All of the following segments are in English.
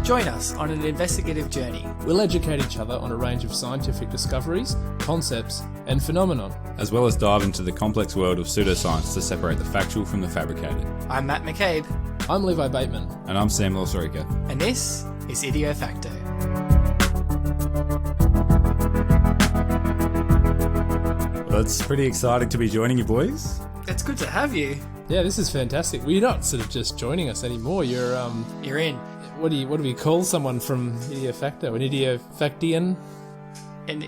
Join us on an investigative journey. We'll educate each other on a range of scientific discoveries, concepts, and phenomenon. As well as dive into the complex world of pseudoscience to separate the factual from the fabricated. I'm Matt McCabe. I'm Levi Bateman. And I'm Sam Lawsorica. And this is Idio Facto. Well, it's pretty exciting to be joining you, boys. It's good to have you. Yeah, this is fantastic. Well, you're not sort of just joining us anymore. You're in. What do we call someone from Idio Facto? An Idiofactian? An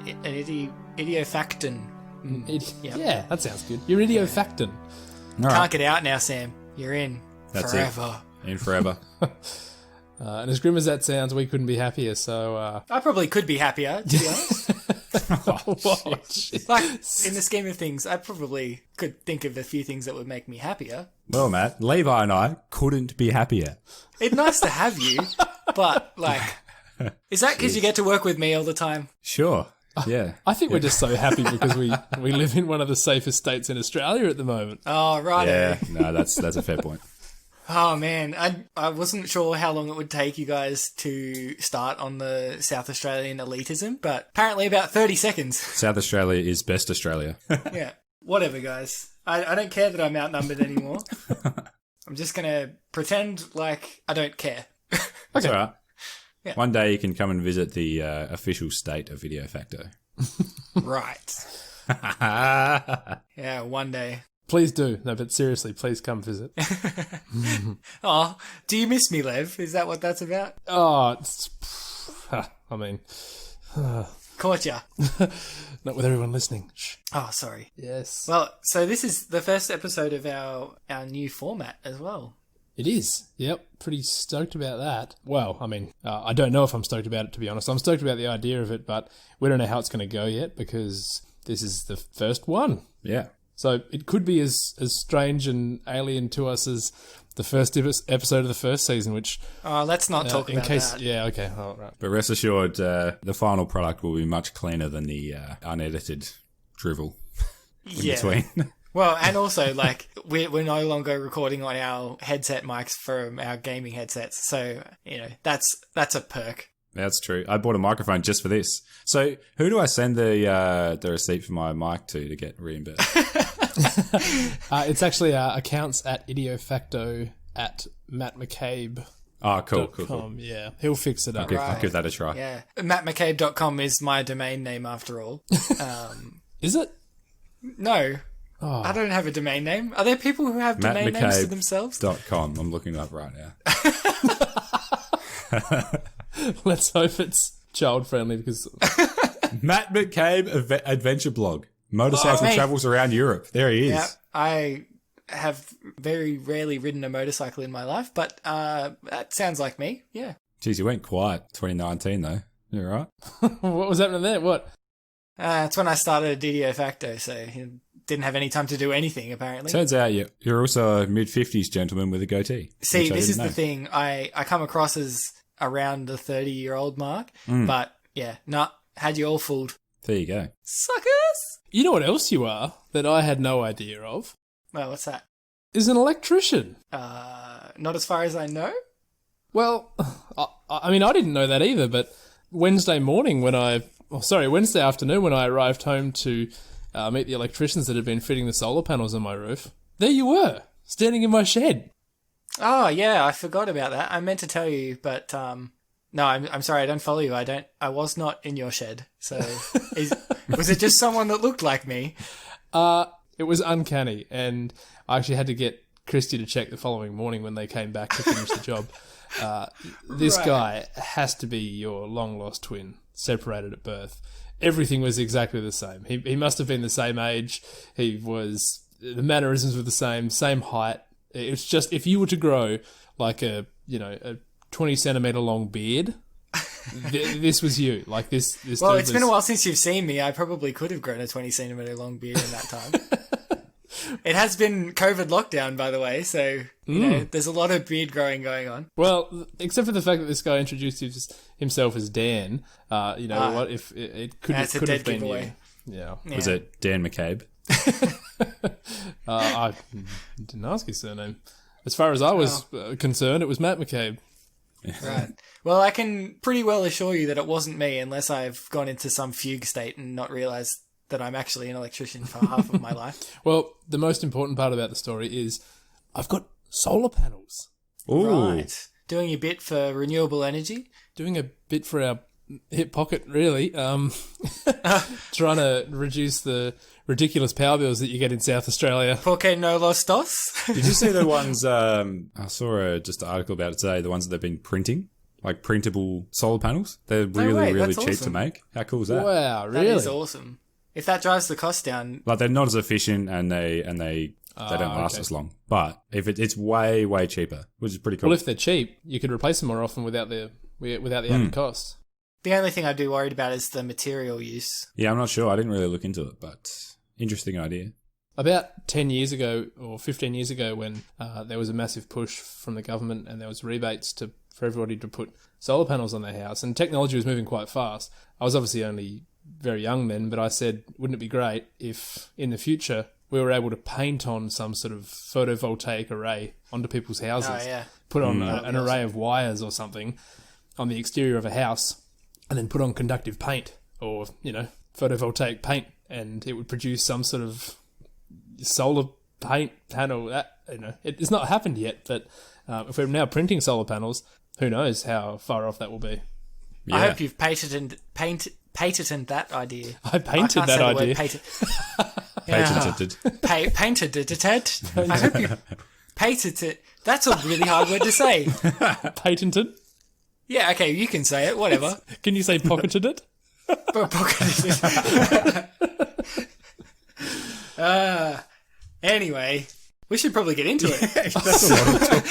Idiofacton. Yep. Yeah, that sounds good. You're an Idiofacton. All Can't get out now, Sam. You're in. That's forever. It. In forever. And as grim as that sounds, we couldn't be happier, so... I probably could be happier, to be honest. Like, in the scheme of things, I probably could think of a few things that would make me happier. Well, Matt, Levi and I couldn't be happier. It's nice to have you, but, like, is that because you get to work with me all the time? Sure, yeah. I think we're just so happy because we live in one of the safest states in Australia at the moment. Oh, right. Yeah, no, that's a fair point. Oh, man, I wasn't sure how long it would take you guys to start on the South Australian elitism, but apparently about 30 seconds. South Australia is best Australia. Yeah, whatever, guys. I don't care that I'm outnumbered anymore. I'm just going to pretend like I don't care. That's all right. Yeah. One day you can come and visit the official state of Video Facto. Right. Yeah, one day. Please do. No, but seriously, please come visit. Oh, do you miss me, Lev? Is that what that's about? Oh, Caught ya. Not with everyone listening. Shh. Oh, sorry. Yes. Well, so this is the first episode of our new format as well. It is. Yep. Pretty stoked about that. Well, I mean, I don't know if I'm stoked about it, to be honest. I'm stoked about the idea of it, but we don't know how it's going to go yet because this is the first one. Yeah. So it could be as strange and alien to us as the first episode of the first season, which... Oh, let's not talk about that. Yeah, okay. Oh, right. But rest assured, the final product will be much cleaner than the unedited drivel in between. Well, and also, like, we're no longer recording on our headset mics from our gaming headsets, so, you know, that's a perk. That's true. I bought a microphone just for this. So who do I send the receipt for my mic to get reimbursed? It's actually accounts at idiofacto at mattmccabe.com. Oh, cool. Yeah, he'll fix it up. I'll give that a try. Yeah. mattmccabe.com is my domain name after all. Is it? No. Oh. I don't have a domain name. Are there people who have domain names to themselves? .com. I'm looking it up right now. Let's hope it's child friendly because Matt McCabe Adventure Blog. Motorcycle travels around Europe. There he is. Yeah, I have very rarely ridden a motorcycle in my life, but that sounds like me. Yeah. Jeez, you went quiet 2019 though. You all right? What was happening there? What? It's when I started Idio Facto, so didn't have any time to do anything apparently. Turns out you're also a mid-50s gentleman with a goatee. See, this is the thing. I come across as around the 30-year-old mark, but yeah, had you all fooled. There you go. Suckers! You know what else you are that I had no idea of? Well, what's that? Is an electrician. Not as far as I know. Well, I mean, I didn't know that either, but Wednesday afternoon when I arrived home to meet the electricians that had been fitting the solar panels on my roof, there you were, standing in my shed. Oh, yeah, I forgot about that. I meant to tell you, but no, I'm sorry, I don't follow you. I was not in your shed. So was it just someone that looked like me? It was uncanny, and I actually had to get Christy to check the following morning when they came back to finish the job. This guy has to be your long-lost twin, separated at birth. Everything was exactly the same. He must have been the same age. The mannerisms were the same height. It's just, if you were to grow like a 20 centimeter long beard, this was you. Like this. Well, it's been a while since you've seen me. I probably could have grown a 20 centimeter long beard in that time. It has been COVID lockdown, by the way, so you know there's a lot of beard growing going on. Well, except for the fact that this guy introduced himself as Dan, what if it could have been giveaway. You? Yeah. Was it Dan McCabe? I didn't ask his surname. As far as I was concerned, it was Matt McCabe. Right. Well, I can pretty well assure you that it wasn't me unless I've gone into some fugue state and not realised that I'm actually an electrician for half of my life. Well, the most important part about the story is I've got solar panels. Ooh. Right. Doing a bit for renewable energy. Doing a bit for our hip pocket, really. Trying to reduce the ridiculous power bills that you get in South Australia. Porque no los dos? Did you see the ones, I saw just an article about it today, the ones that they've been printing? Like printable solar panels? They're really that's cheap to awesome. make. How cool is that? Wow, That really? is awesome. If that drives the cost down, Like they're not as efficient and they don't last okay. as long. But if it's way cheaper, which is pretty cool. Well, if they're cheap, you could replace them more often without the added cost. the only thing I'd be worried about is the material use. Yeah, I'm not sure. I didn't really look into it, but interesting idea. About 10 years ago or 15 years ago when there was a massive push from the government and there was rebates for everybody to put solar panels on their house and technology was moving quite fast. I was obviously only very young then, but I said, wouldn't it be great if in the future we were able to paint on some sort of photovoltaic array onto people's houses, Oh, yeah. put on an array of wires or something on the exterior of a house and then put on conductive paint or, photovoltaic paint and it would produce some sort of solar paint panel. That it's not happened yet, but if we're now printing solar panels, who knows how far off that will be. Yeah. I hope you've patented that idea. I painted that idea. Patented. Painted it. I hope you patented it. That's a really hard word to say. Patented? Yeah, okay, you can say it, whatever. Can you say pocketed it? But pocketed it. Anyway, we should probably get into it. That's a lot of talk.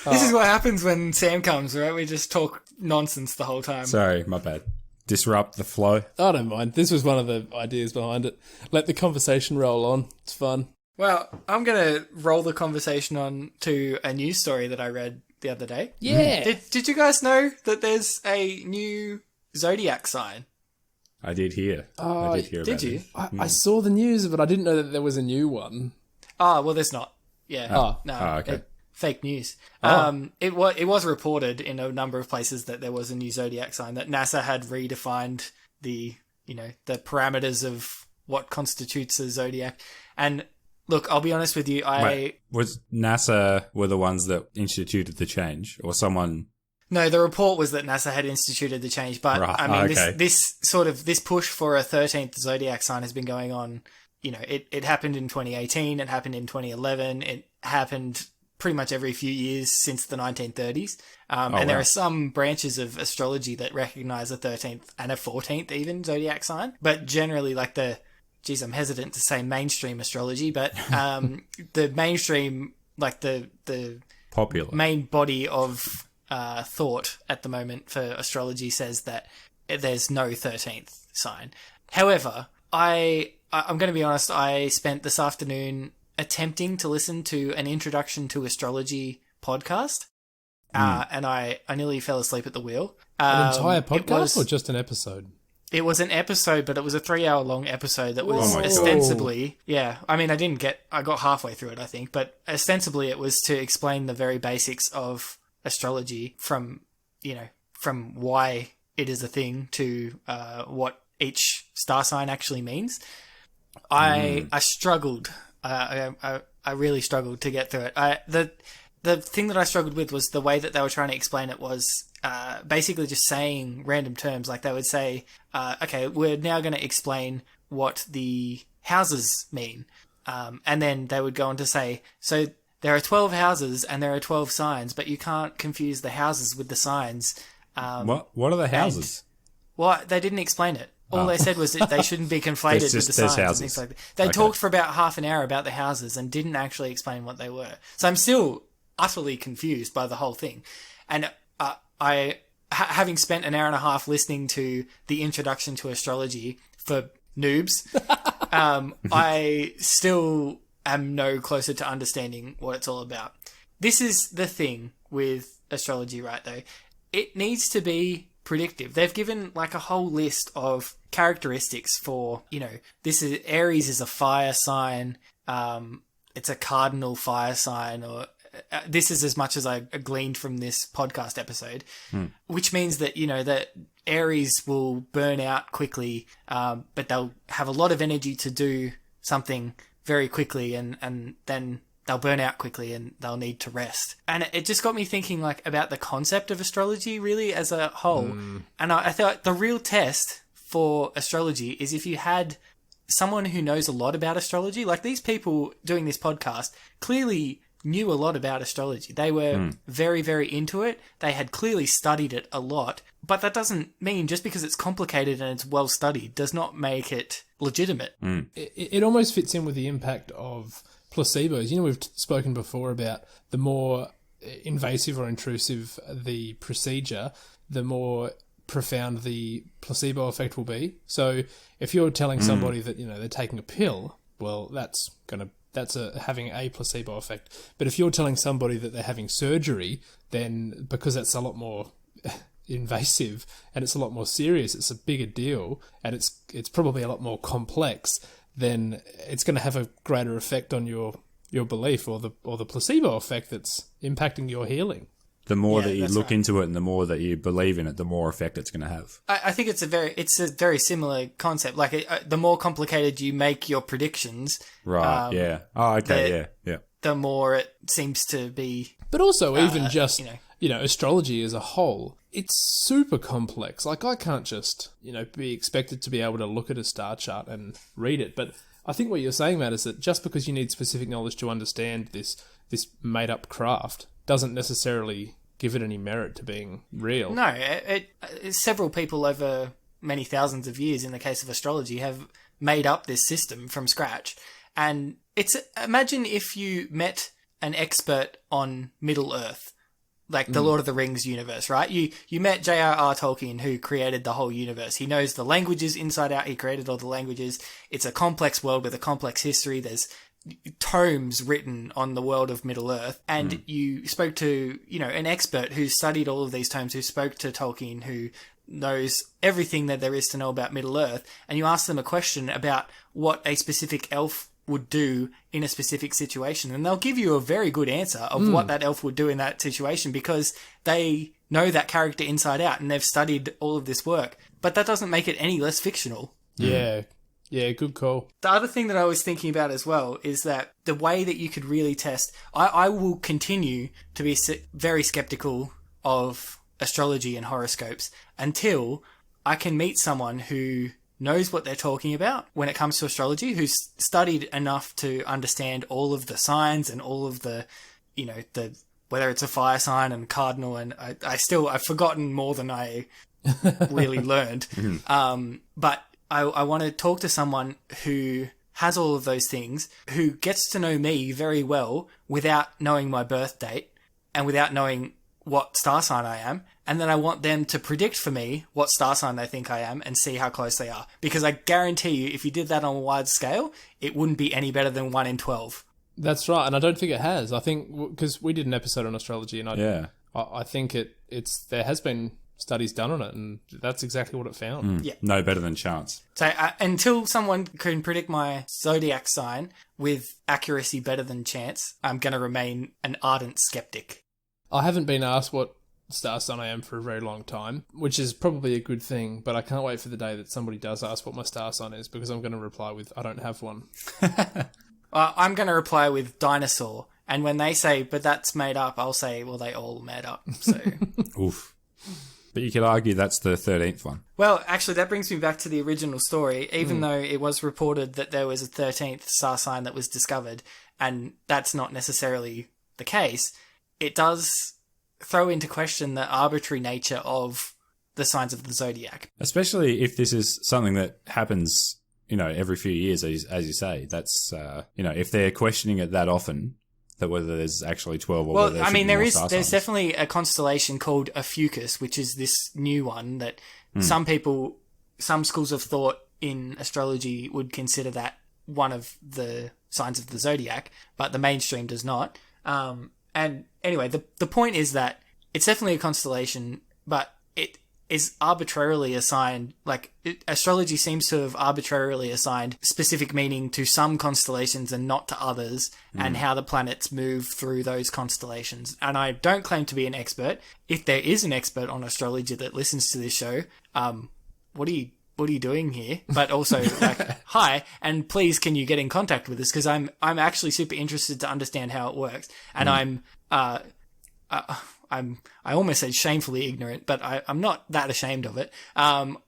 This is what happens when Sam comes, right? We just talk nonsense the whole time. Sorry, my bad. Disrupt the flow. I don't mind. This was one of the ideas behind it. Let the conversation roll on. It's fun. Well, I'm going to roll the conversation on to a news story that I read the other day. Yeah. Did you guys know that there's a new zodiac sign? I did hear. I did hear Did about you? it. I saw the news, but I didn't know that there was a new one. Oh, well, there's not. Yeah. Oh. No. Okay. Fake news. Oh. It was reported in a number of places that there was a new zodiac sign, that NASA had redefined the parameters of what constitutes a zodiac. And look, I'll be honest with you, Was NASA were the ones that instituted the change, or someone? No, the report was that NASA had instituted the change, but Right, I mean, okay. this push for a 13th zodiac sign has been going on. It happened in 2018, it happened in 2011, it happened pretty much every few years since the 1930s. And there are some branches of astrology that recognize a 13th and a 14th even zodiac sign, but generally I'm hesitant to say mainstream astrology, but the mainstream, like the Popular. main body of thought at the moment for astrology says that there's no 13th sign. However, I'm going to be honest, I spent this afternoon attempting to listen to an introduction to astrology podcast, and I nearly fell asleep at the wheel. An entire podcast or just an episode? It was an episode, but it was a 3-hour long episode that was Oh my God. ostensibly, yeah. I mean, I got halfway through it, I think, but ostensibly it was to explain the very basics of astrology from why it is a thing to what each star sign actually means. I struggled. I really struggled to get through it. The thing that I struggled with was the way that they were trying to explain it was basically just saying random terms. Like they would say, okay, we're now going to explain what the houses mean. And then they would go on to say, so there are 12 houses and there are 12 signs, but you can't confuse the houses with the signs. What are the houses? Well, they didn't explain it. All they said was that they shouldn't be conflated with the signs and things like that. They talked for about half an hour about the houses and didn't actually explain what they were. So I'm still utterly confused by the whole thing. And having spent an hour and a half listening to the introduction to astrology for noobs, I still am no closer to understanding what it's all about. This is the thing with astrology, right, though. It needs to be predictive. They've given like a whole list of characteristics for, Aries is a fire sign, it's a cardinal fire sign, or this is as much as I gleaned from this podcast episode, which means that, that Aries will burn out quickly, but they'll have a lot of energy to do something very quickly, and then they'll burn out quickly and they'll need to rest. And it just got me thinking about the concept of astrology really as a whole. And I thought the real test for astrology is if you had someone who knows a lot about astrology. Like, these people doing this podcast clearly knew a lot about astrology. They were very, very into it. They had clearly studied it a lot. But that doesn't mean just because it's complicated and it's well studied does not make it legitimate. It almost fits in with the impact of placebos. We've spoken before about the more invasive or intrusive the procedure, the more profound the placebo effect will be. So if you're telling somebody that they're taking a pill, well, that's having a placebo effect. But if you're telling somebody that they're having surgery, then because that's a lot more invasive and it's a lot more serious, it's a bigger deal, and it's probably a lot more complex, then it's going to have a greater effect on your belief or the placebo effect that's impacting your healing. The more that you look into it and the more that you believe in it, the more effect it's going to have. I think it's a very similar concept. Like, the more complicated you make your predictions, right? Yeah. Oh, okay. Yeah. The more it seems to be. But also, even just astrology as a whole, it's super complex. Like, I can't just be expected to be able to look at a star chart and read it. But I think what you're saying, Matt, is that just because you need specific knowledge to understand this made up craft doesn't necessarily give it any merit to being real. No, several people over many thousands of years, in the case of astrology, have made up this system from scratch. And imagine if you met an expert on Middle Earth, like the Lord of the Rings universe, right? You met J.R.R. Tolkien, who created the whole universe. He knows the languages inside out. He created all the languages. It's a complex world with a complex history. There's tomes written on the world of Middle Earth, and you spoke to an expert who studied all of these tomes, who spoke to Tolkien, who knows everything that there is to know about Middle Earth, and you ask them a question about what a specific elf would do in a specific situation, and they'll give you a very good answer of what that elf would do in that situation, because they know that character inside out and they've studied all of this work. But that doesn't make it any less fictional. Yeah, good call. The other thing that I was thinking about as well is that the way that you could really test... I will continue to be very skeptical of astrology and horoscopes until I can meet someone who knows what they're talking about when it comes to astrology, who's studied enough to understand all of the signs and all of the, whether it's a fire sign and cardinal, and I've forgotten more than I really learned. But I want to talk to someone who has all of those things, who gets to know me very well without knowing my birth date and without knowing what star sign I am. And then I want them to predict for me what star sign they think I am and see how close they are. Because I guarantee you, if you did that on a wide scale, it wouldn't be any better than 1 in 12. That's right. And I don't think it has. I think, because we did an episode on astrology, and I think there has been studies done on it, and that's exactly what it found. Yeah. No better than chance. So until someone can predict my zodiac sign with accuracy better than chance, I'm going to remain an ardent skeptic. I haven't been asked what star sign I am for a very long time, which is probably a good thing, but I can't wait for the day that somebody does ask what my star sign is, because I'm going to reply with, I don't have one. I'm going to reply with dinosaur, and when they say, but that's made up, I'll say, well, they all made up. So, Oof. But you could argue that's the 13th one. Well, actually, that brings me back to the original story. Even though it was reported that there was a 13th star sign that was discovered, and that's not necessarily the case, it does throw into question the arbitrary nature of the signs of the zodiac. Especially if this is something that happens, every few years, as you say. That's, if they're questioning it that often, that whether there's actually 12 or whether there's definitely a constellation called Ophiuchus, which is this new one that some schools of thought in astrology would consider that one of the signs of the zodiac, but the mainstream does not. And anyway, the point is that it's definitely a constellation, but is arbitrarily assigned, astrology seems to have arbitrarily assigned specific meaning to some constellations and not to others, and how the planets move through those constellations. And I don't claim to be an expert. If there is an expert on astrology that listens to this show, what are you doing here? But also, hi, and please can you get in contact with us? Because I'm actually super interested to understand how it works. And I almost said shamefully ignorant, but I'm not that ashamed of it. I'm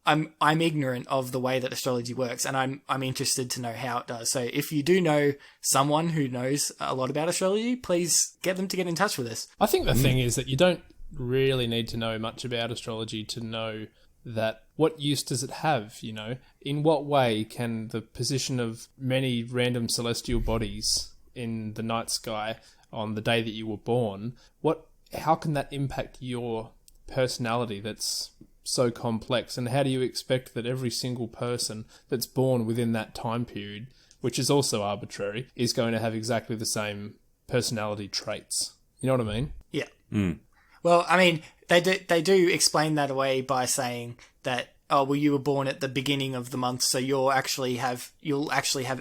ignorant of the way that astrology works, and I'm interested to know how it does. So if you do know someone who knows a lot about astrology, please get them to get in touch with us. I think the thing is that you don't really need to know much about astrology to know that what use does it have, you know? In what way can the position of many random celestial bodies in the night sky on the day that you were born, how can that impact your personality that's so complex? And how do you expect that every single person that's born within that time period, which is also arbitrary, is going to have exactly the same personality traits? You know what I mean? Yeah. Mm. Well, I mean, they do explain that away by saying that, you were born at the beginning of the month, so you'll actually have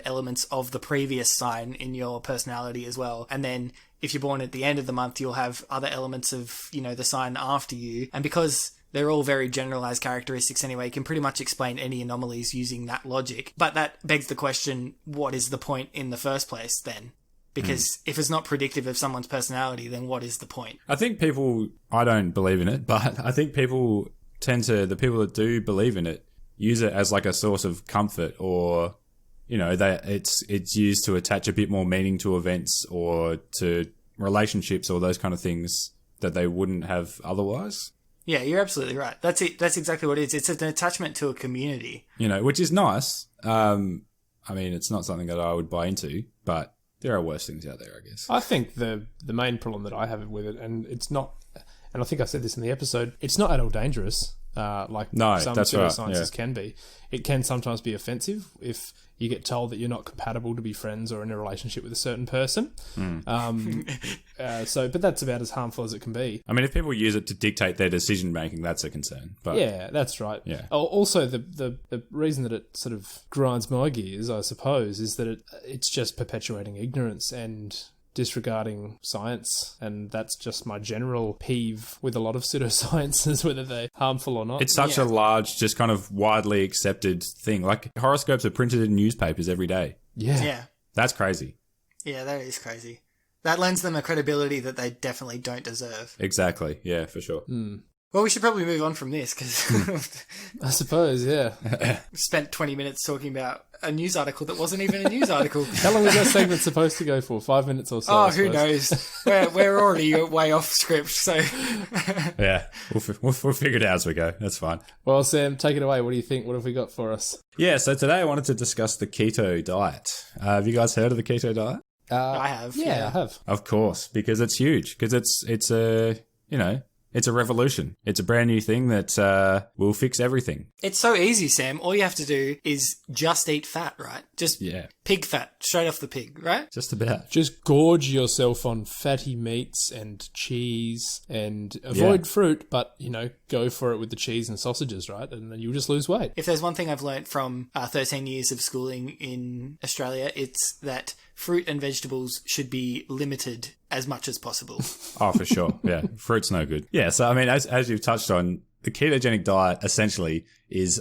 elements of the previous sign in your personality as well. And then if you're born at the end of the month, you'll have other elements of, the sign after you. And because they're all very generalized characteristics anyway, you can pretty much explain any anomalies using that logic. But that begs the question, what is the point in the first place then? Because if it's not predictive of someone's personality, then what is the point? I think I don't believe in it, but I think the people that do believe in it use it as like a source of comfort, or, it's used to attach a bit more meaning to events or to relationships or those kind of things that they wouldn't have otherwise. Yeah, you're absolutely right. That's it. That's exactly what it is. It's an attachment to a community. Which is nice. I mean, it's not something that I would buy into, but there are worse things out there, I guess. I think the main problem that I have with it, and it's not, and I think I said this in the episode, it's not at all dangerous, some pseudosciences can be. It can sometimes be offensive if you get told that you're not compatible to be friends or in a relationship with a certain person. But that's about as harmful as it can be. I mean, if people use it to dictate their decision making, that's a concern. But yeah, that's right. Yeah. Also, the reason that it sort of grinds my gears, I suppose, is that it's just perpetuating ignorance and disregarding science, and that's just my general peeve with a lot of pseudosciences, whether they're harmful or not. It's such a large, just kind of widely accepted thing. Like, horoscopes are printed in newspapers every day. Yeah. That's crazy. Yeah, that is crazy. That lends them a credibility that they definitely don't deserve. Exactly. Yeah, for sure. Well, we should probably move on from this, because I suppose, yeah. we spent 20 minutes talking about a news article that wasn't even a news article. How long is that segment supposed to go for? 5 minutes or so? Oh, who knows? We're already way off script, so... Yeah, we'll figure it out as we go. That's fine. Well, Sam, take it away. What do you think? What have we got for us? Yeah, so today I wanted to discuss the keto diet. Have you guys heard of the keto diet? I have. Yeah, I have. Of course, because it's huge. Because it's a, it's a revolution. It's a brand new thing that will fix everything. It's so easy, Sam. All you have to do is just eat fat, right? Just pig fat, straight off the pig, right? Just about. Just gorge yourself on fatty meats and cheese, and avoid fruit, but, go for it with the cheese and sausages, right? And then you'll just lose weight. If there's one thing I've learnt from 13 years of schooling in Australia, it's that fruit and vegetables should be limited as much as possible. Oh, for sure. Yeah. Fruit's no good. Yeah. So, I mean, as you've touched on, the ketogenic diet essentially is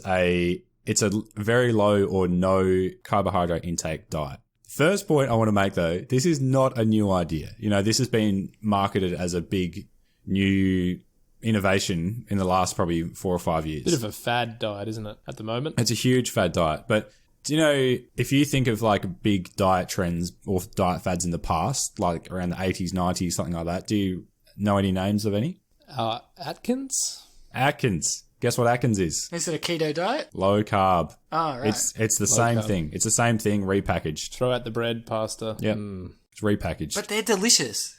it's a very low or no carbohydrate intake diet. First point I want to make, though, this is not a new idea. This has been marketed as a big new innovation in the last probably 4 or 5 years. Bit of a fad diet, isn't it, at the moment? It's a huge fad diet. But do you know, if you think of like big diet trends or diet fads in the past, like around the 80s, 90s, something like that, do you know any names of any? Atkins? Atkins. Guess what Atkins is? Is it a keto diet? Low carb. Oh, right. It's the same thing. It's the same thing repackaged. Throw out the bread, pasta. Yeah. It's repackaged. But they're delicious.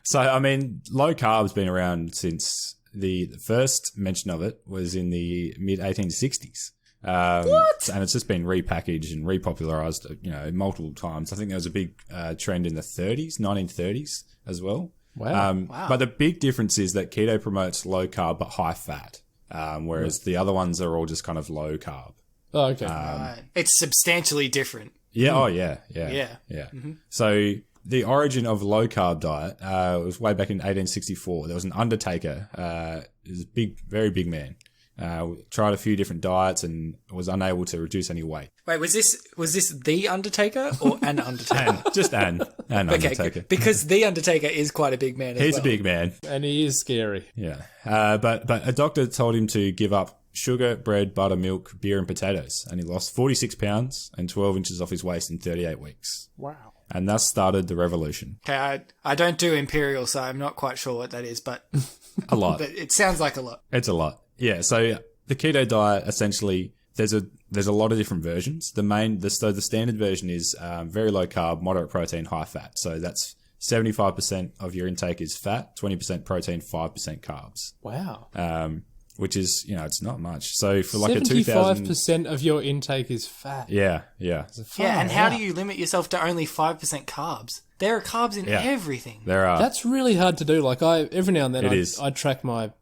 So, I mean, low carb's been around since the first mention of it was in the mid-1860s. What? And it's just been repackaged and repopularized, multiple times. I think there was a big trend in the 1930s as well. Wow. Wow. But the big difference is that keto promotes low carb but high fat. whereas the other ones are all just kind of low carb. Oh, okay. Right. It's substantially different. Yeah. Oh, yeah. Yeah. Mm-hmm. So the origin of low carb diet was way back in 1864. There was an undertaker. He was a very big man. Tried a few different diets and was unable to reduce any weight. Wait, was this the Undertaker or an Undertaker? Just an Undertaker. Because the Undertaker is quite a big man. He's a big man, And he is scary. yeah. But a doctor told him to give up sugar, bread, butter, milk, beer, and potatoes, and he lost 46 pounds and 12 inches off his waist in 38 weeks. Wow. And thus started the revolution. Okay, I don't do imperial, so I'm not quite sure what that is, but A lot. but it sounds like a lot. It's a lot. Yeah, so the keto diet, essentially, there's a lot of different versions. The standard version is very low carb, moderate protein, high fat. So that's 75% of your intake is fat, 20% protein, 5% carbs. Wow. Which is, it's not much. So for like a 2000... 75% of your intake is fat. Yeah. Yeah, and how do you limit yourself to only 5% carbs? There are carbs in everything. There are. That's really hard to do. Like every now and then is. I track my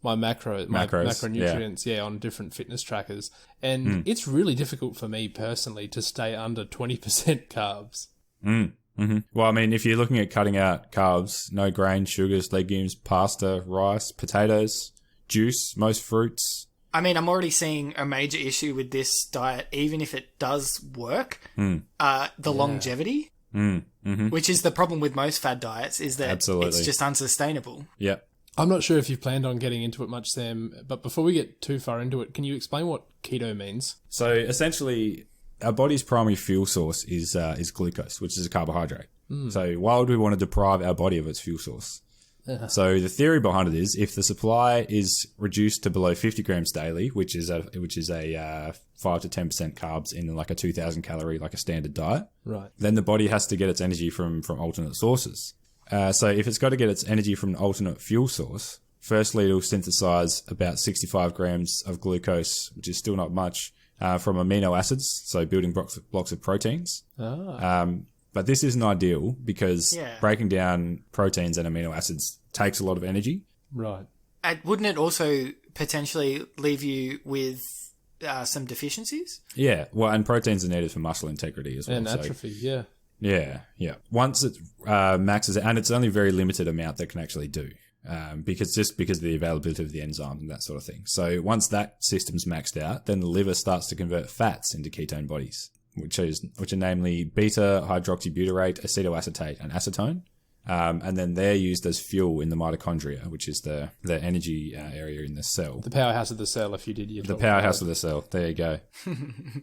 my macronutrients, on different fitness trackers, and it's really difficult for me personally to stay under 20% carbs. Mm-hmm. Well, I mean, if you're looking at cutting out carbs, no grains, sugars, legumes, pasta, rice, potatoes, juice, most fruits. I mean, I'm already seeing a major issue with this diet, even if it does work. The longevity, which is the problem with most fad diets, is that it's just unsustainable. Yep. I'm not sure if you've planned on getting into it much, Sam, but before we get too far into it, can you explain what keto means? So essentially, our body's primary fuel source is glucose, which is a carbohydrate. So why would we want to deprive our body of its fuel source? So the theory behind it is if the supply is reduced to below 50 grams daily, which is a 5 to 10% carbs in like a 2,000 calorie, like a standard diet, right? Then the body has to get its energy from alternate sources. So if it's got to get its energy from an alternate fuel source, firstly it'll synthesize about 65 grams of glucose, which is still not much, from amino acids, so building blocks of proteins. But this isn't ideal because breaking down proteins and amino acids takes a lot of energy. Right. And wouldn't it also potentially leave you with some deficiencies? Yeah, well, and proteins are needed for muscle integrity as well. And atrophy, Yeah. Once it maxes, and it's only very limited amount that can actually do, because of the availability of the enzymes and that sort of thing. So once that system's maxed out, then the liver starts to convert fats into ketone bodies, which are namely beta hydroxybutyrate, acetoacetate, and acetone. And then they're used as fuel in the mitochondria, which is the energy area in the cell. The powerhouse of the cell, if you did your The powerhouse of the cell. There you go.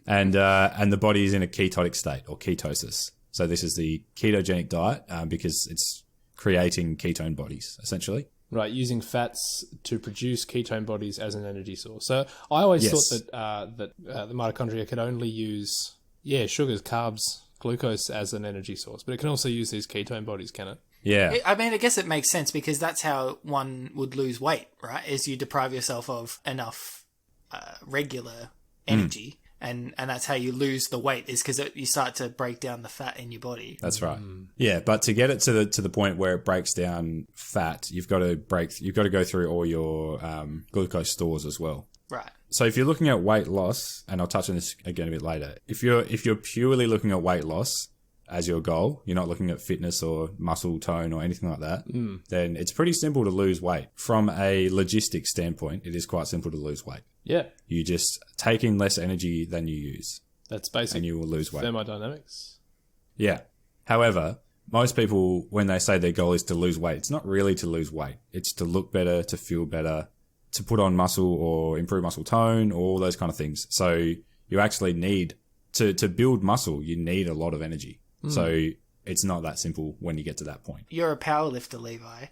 And the body is in a ketotic state, or ketosis. So this is the ketogenic diet because it's creating ketone bodies, essentially. Right, using fats to produce ketone bodies as an energy source. So I always thought that the mitochondria could only use, sugars, carbs, glucose as an energy source, but it can also use these ketone bodies, can it? Yeah. I mean, I guess it makes sense because that's how one would lose weight, right? Is you deprive yourself of enough regular energy. And that's how you lose the weight, is because you start to break down the fat in your body. That's right. Yeah, but to get it to the point where it breaks down fat, you've got to go through all your glucose stores as well. Right. So if you're looking at weight loss, and I'll touch on this again a bit later, if you're purely looking at weight loss as your goal, you're not looking at fitness or muscle tone or anything like that, then it's pretty simple to lose weight. From a logistics standpoint, it is quite simple to lose weight. Yeah. You just take in less energy than you use. That's basic. And you will lose weight. Thermodynamics. Yeah. However, most people, when they say their goal is to lose weight, it's not really to lose weight. It's to look better, to feel better, to put on muscle or improve muscle tone, all those kind of things. So you actually need to build muscle, you need a lot of energy. So it's not that simple when you get to that point. You're a powerlifter, Levi,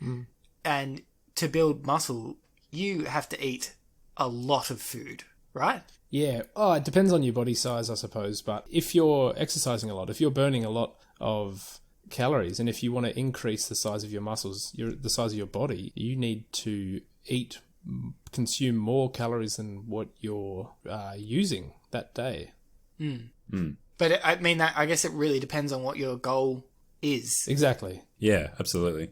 and to build muscle, you have to eat a lot of food, right? Yeah. Oh, it depends on your body size, I suppose. But if you're exercising a lot, if you're burning a lot of calories, and if you want to increase the size of your muscles, the size of your body, you need to consume more calories than what you're using that day. But I mean, I guess it really depends on what your goal is. Exactly. Yeah, absolutely.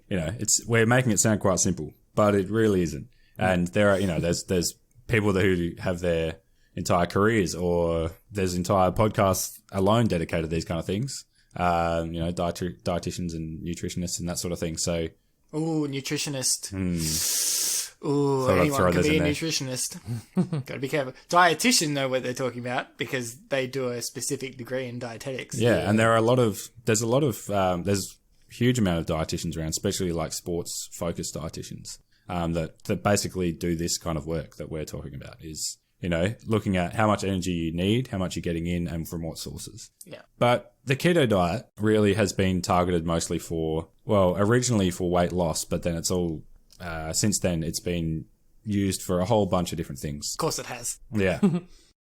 We're making it sound quite simple, but it really isn't. And there are, there's people who have their entire careers, or there's entire podcasts alone dedicated to these kind of things. Dietitians and nutritionists and that sort of thing. So, nutritionist. Anyone can be a nutritionist. Got to be careful. Dietitian know what they're talking about because they do a specific degree in dietetics. Yeah, and there's huge amount of dietitians around, especially like sports focused dietitians, that basically do this kind of work that we're talking about, is, looking at how much energy you need, how much you're getting in, and from what sources. Yeah. But the keto diet really has been targeted mostly originally for weight loss, but then it's all, since then it's been used for a whole bunch of different things. Of course it has. Yeah.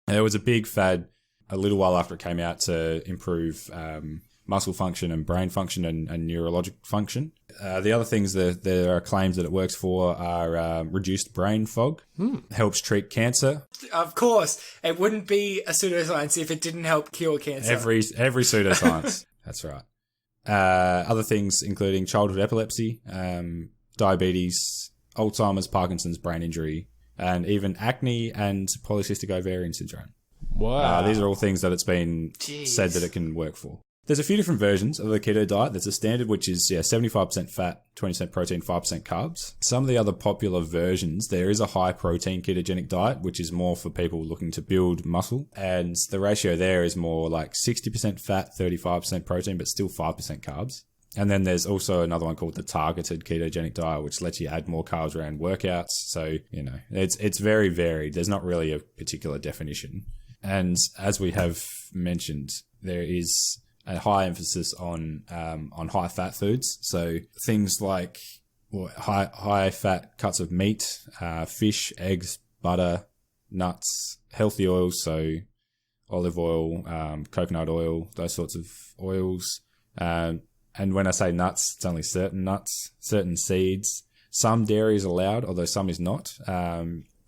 There was a big fad a little while after it came out to improve muscle function and brain function and neurologic function. The other things that there are claims that it works for are reduced brain fog, helps treat cancer. Of course. It wouldn't be a pseudoscience if it didn't help cure cancer. Every pseudoscience. That's right. Other things including childhood epilepsy, diabetes, Alzheimer's, Parkinson's, brain injury, and even acne and polycystic ovarian syndrome. Wow. These are all things that it's been said that it can work for. There's a few different versions of the keto diet. There's a standard, which is 75% fat, 20% protein, 5% carbs. Some of the other popular versions, there is a high protein ketogenic diet, which is more for people looking to build muscle. And the ratio there is more like 60% fat, 35% protein, but still 5% carbs. And then there's also another one called the targeted ketogenic diet, which lets you add more carbs around workouts. So, it's very varied. There's not really a particular definition. And as we have mentioned, there is a high emphasis on high fat foods. So things like high fat cuts of meat, fish, eggs, butter, nuts, healthy oils, so olive oil, coconut oil, those sorts of oils. And when I say nuts, it's only certain nuts, certain seeds. Some dairy is allowed, although some is not.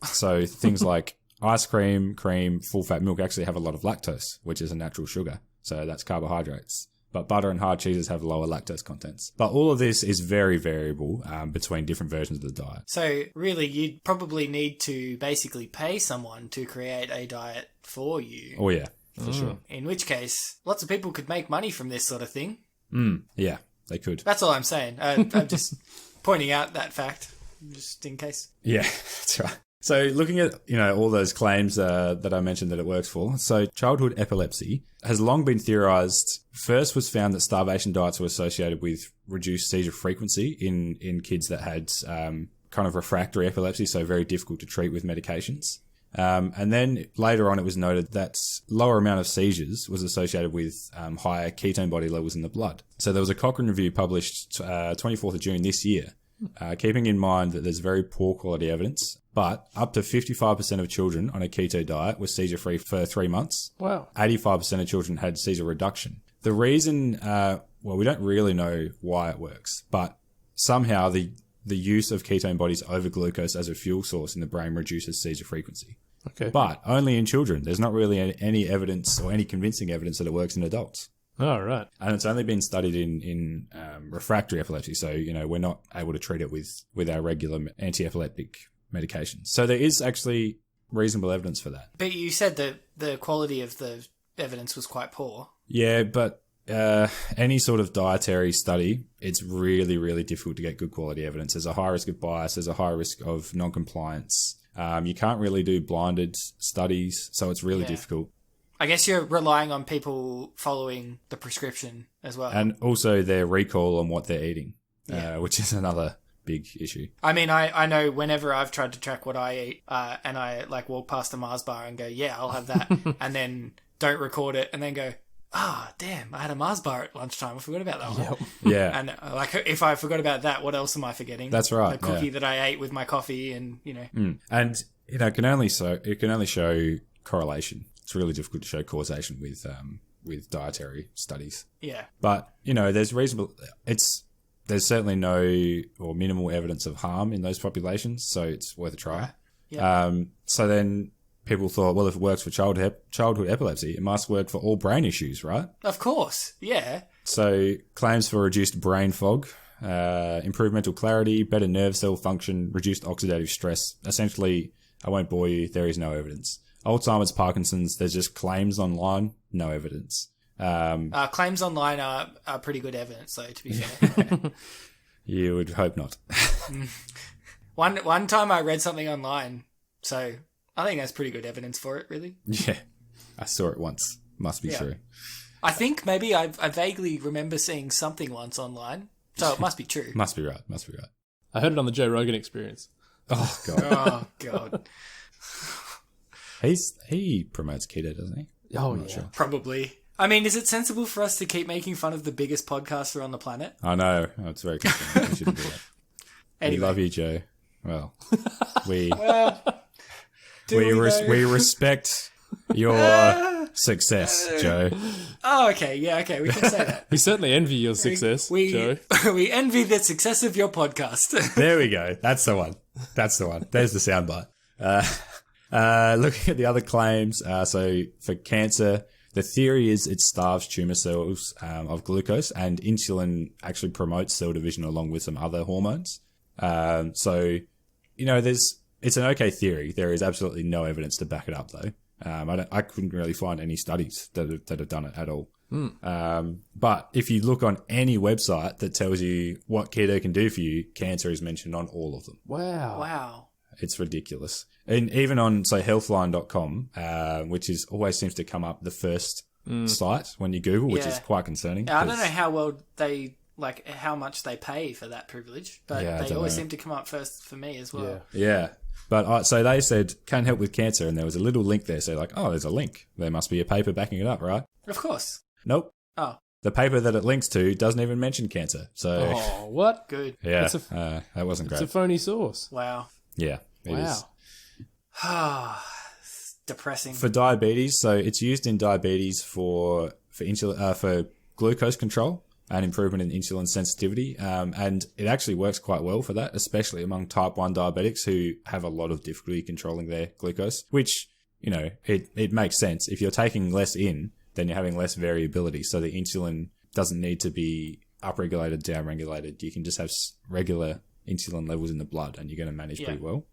So things like ice cream, cream, full fat milk actually have a lot of lactose, which is a natural sugar. So that's carbohydrates. But butter and hard cheeses have lower lactose contents. But all of this is very variable between different versions of the diet. So really, you'd probably need to basically pay someone to create a diet for you. Oh, yeah, for sure. In which case, lots of people could make money from this sort of thing. Yeah, they could. That's all I'm saying. I'm just pointing out that fact, just in case. Yeah, that's right. So looking at, all those claims that I mentioned that it works for. So childhood epilepsy has long been theorized. First was found that starvation diets were associated with reduced seizure frequency in kids that had kind of refractory epilepsy, so very difficult to treat with medications. And then later on it was noted that lower amount of seizures was associated with higher ketone body levels in the blood. So there was a Cochrane review published 24th of June this year, keeping in mind that there's very poor quality evidence, but up to 55% of children on a keto diet were seizure-free for 3 months. Wow. 85% of children had seizure reduction. The reason, we don't really know why it works, but somehow the use of ketone bodies over glucose as a fuel source in the brain reduces seizure frequency. Okay. But only in children. There's not really any evidence or any convincing evidence that it works in adults. Oh, right. And it's only been studied in refractory epilepsy, so, we're not able to treat it with our regular anti-epileptic medications. So there is actually reasonable evidence for that. But you said that the quality of the evidence was quite poor. Yeah, but any sort of dietary study, it's really, really difficult to get good quality evidence. There's a high risk of bias. There's a high risk of non-compliance. You can't really do blinded studies, so it's really difficult. I guess you're relying on people following the prescription as well. And also their recall on what they're eating, which is another big issue. I mean, I know whenever I've tried to track what I eat and I walk past a Mars bar and go, yeah, I'll have that, and then don't record it and then go, damn, I had a Mars bar at lunchtime. I forgot about that one. Yep. Yeah. And if I forgot about that, what else am I forgetting? That's right. The cookie that I ate with my coffee and, And, it can only show correlation. It's really difficult to show causation with dietary studies. Yeah. But, there's certainly no or minimal evidence of harm in those populations, so it's worth a try. Right. Yeah. So then people thought, well, if it works for childhood epilepsy, it must work for all brain issues, right? Of course, yeah. So claims for reduced brain fog improved mental clarity, better nerve cell function, reduced oxidative stress. Essentially, I won't bore you, there is no evidence. Alzheimer's, Parkinson's, there's just claims online, no evidence. Claims online are pretty good evidence, though, to be fair. You would hope not. One time I read something online, so I think that's pretty good evidence for it, really. Yeah, I saw it once. Must be true. I think maybe I vaguely remember seeing something once online, so it must be true. Must be right. I heard it on the Joe Rogan Experience. Oh, God. Oh, God. He promotes keto, doesn't he? Oh, I'm not yeah. sure. Probably. I mean, is it sensible for us to keep making fun of the biggest podcaster on the planet? I know. Oh, it's very concerning. We shouldn't do that. Anyway. We love you, Joe. Well, we Do we though? we respect your success, Joe. Oh, okay. Yeah, okay. We can say that. We certainly envy your success, Joe. We envy the success of your podcast. There we go. That's the one. There's the soundbite. Looking at the other claims, so for cancer, the theory is it starves tumor cells of glucose, and insulin actually promotes cell division along with some other hormones. So, it's an okay theory. There is absolutely no evidence to back it up, though. I couldn't really find any studies that have done it at all. But if you look on any website that tells you what keto can do for you, cancer is mentioned on all of them. Wow. It's ridiculous. And even on, say, healthline.com, which always seems to come up the first site when you Google, which is quite concerning. I don't know how well how much they pay for that privilege, but they always seem to come up first for me as well. Yeah. But so they said, can help with cancer, and there was a little link there. So there's a link. There must be a paper backing it up, right? Of course. Nope. Oh. The paper that it links to doesn't even mention cancer. So, What? Good. Yeah, that wasn't great. It's a phony source. Wow. Yeah, it is. It's depressing. For diabetes, so it's used in diabetes for insulin, for glucose control and improvement in insulin sensitivity. And it actually works quite well for that, especially among type 1 diabetics who have a lot of difficulty controlling their glucose, which, it makes sense. If you're taking less in, then you're having less variability. So the insulin doesn't need to be upregulated, downregulated. You can just have regular insulin levels in the blood and you're going to manage pretty well.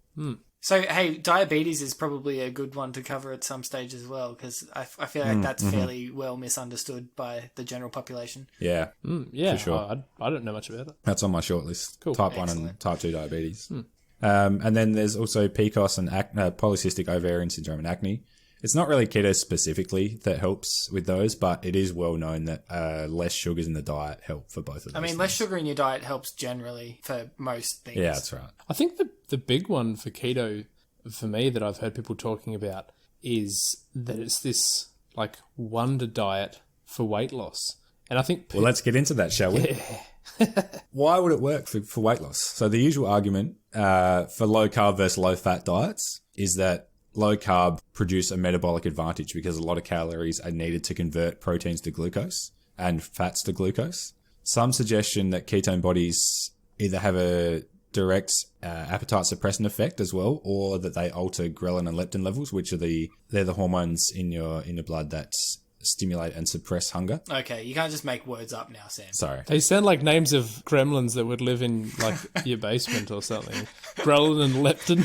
So, hey, diabetes is probably a good one to cover at some stage as well, because I feel like that's fairly well misunderstood by the general population. Yeah. Yeah, for sure. I don't know much about it. That's on my short list. Cool. Type 1 and type 2 diabetes. And then there's also PCOS and polycystic ovarian syndrome and acne. It's not really keto specifically that helps with those, but it is well known that less sugars in the diet help for both of those. Less sugar in your diet helps generally for most things. Yeah, that's right. I think the big one for keto, for me, that I've heard people talking about is that it's this wonder diet for weight loss. And I think... Well, let's get into that, shall we? Yeah. Why would it work for weight loss? So the usual argument for low carb versus low fat diets is that low carb produce a metabolic advantage because a lot of calories are needed to convert proteins to glucose and fats to glucose. Some suggestion that ketone bodies either have a direct appetite suppressant effect as well, or that they alter ghrelin and leptin levels, which are they're the hormones in your blood that stimulate and suppress hunger. Okay, you can't just make words up now, Sam. Sorry. They sound like names of gremlins that would live in your basement or something. Ghrelin and leptin.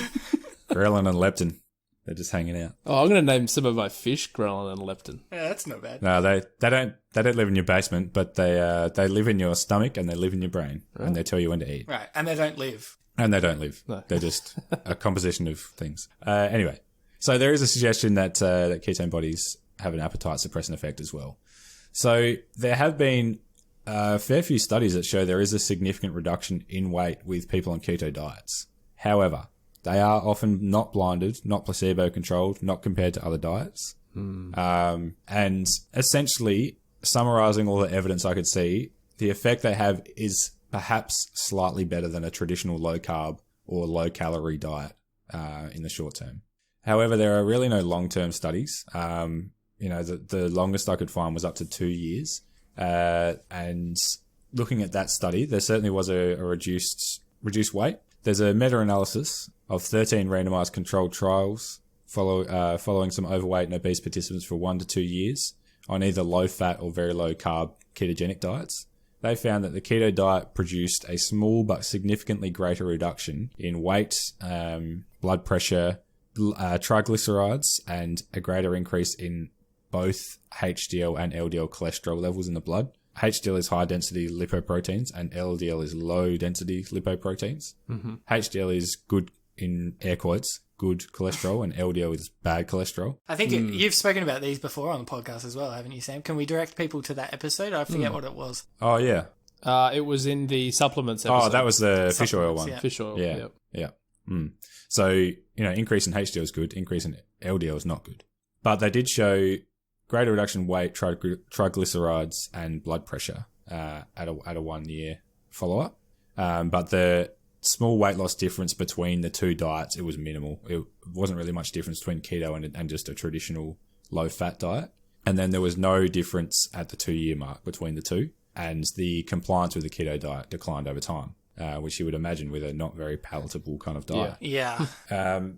Ghrelin and leptin. They're just hanging out. Oh, I'm going to name some of my fish ghrelin and leptin. Yeah, that's not bad. No, they don't live in your basement, but they live in your stomach and they live in your brain, and they tell you when to eat. Right, and they don't live. And they don't live. No. They're just a composition of things. Anyway, so there is a suggestion that ketone bodies have an appetite suppressant effect as well. So there have been a fair few studies that show there is a significant reduction in weight with people on keto diets. However, they are often not blinded, not placebo-controlled, not compared to other diets. And essentially, summarizing all the evidence I could see, the effect they have is perhaps slightly better than a traditional low-carb or low-calorie diet in the short term. However, there are really no long-term studies. The longest I could find was up to 2 years. And looking at that study, there certainly was a reduced weight. There's a meta-analysis of 13 randomized controlled trials following some overweight and obese participants for 1 to 2 years on either low-fat or very low-carb ketogenic diets. they found that the keto diet produced a small but significantly greater reduction in weight, blood pressure, triglycerides, and a greater increase in both HDL and LDL cholesterol levels in the blood. HDL is high density lipoproteins and LDL is low density lipoproteins. Mm-hmm. HDL is good, in air quotes, good cholesterol, and LDL is bad cholesterol. I think you've spoken about these before on the podcast as well, haven't you, Sam? Can we direct people to that episode? I forget what it was. Oh, yeah. It was in the supplements episode. Oh, that was the fish oil one. Yeah. Fish oil, Yeah. So, increase in HDL is good, increase in LDL is not good. But they did show greater reduction in weight, triglycerides, and blood pressure at a 1 year follow-up. But the small weight loss difference between the two diets, it was minimal. It wasn't really much difference between keto and just a traditional low-fat diet. And then there was no difference at the 2 year mark between the two. And the compliance with the keto diet declined over time, which you would imagine with a not very palatable kind of diet. Yeah.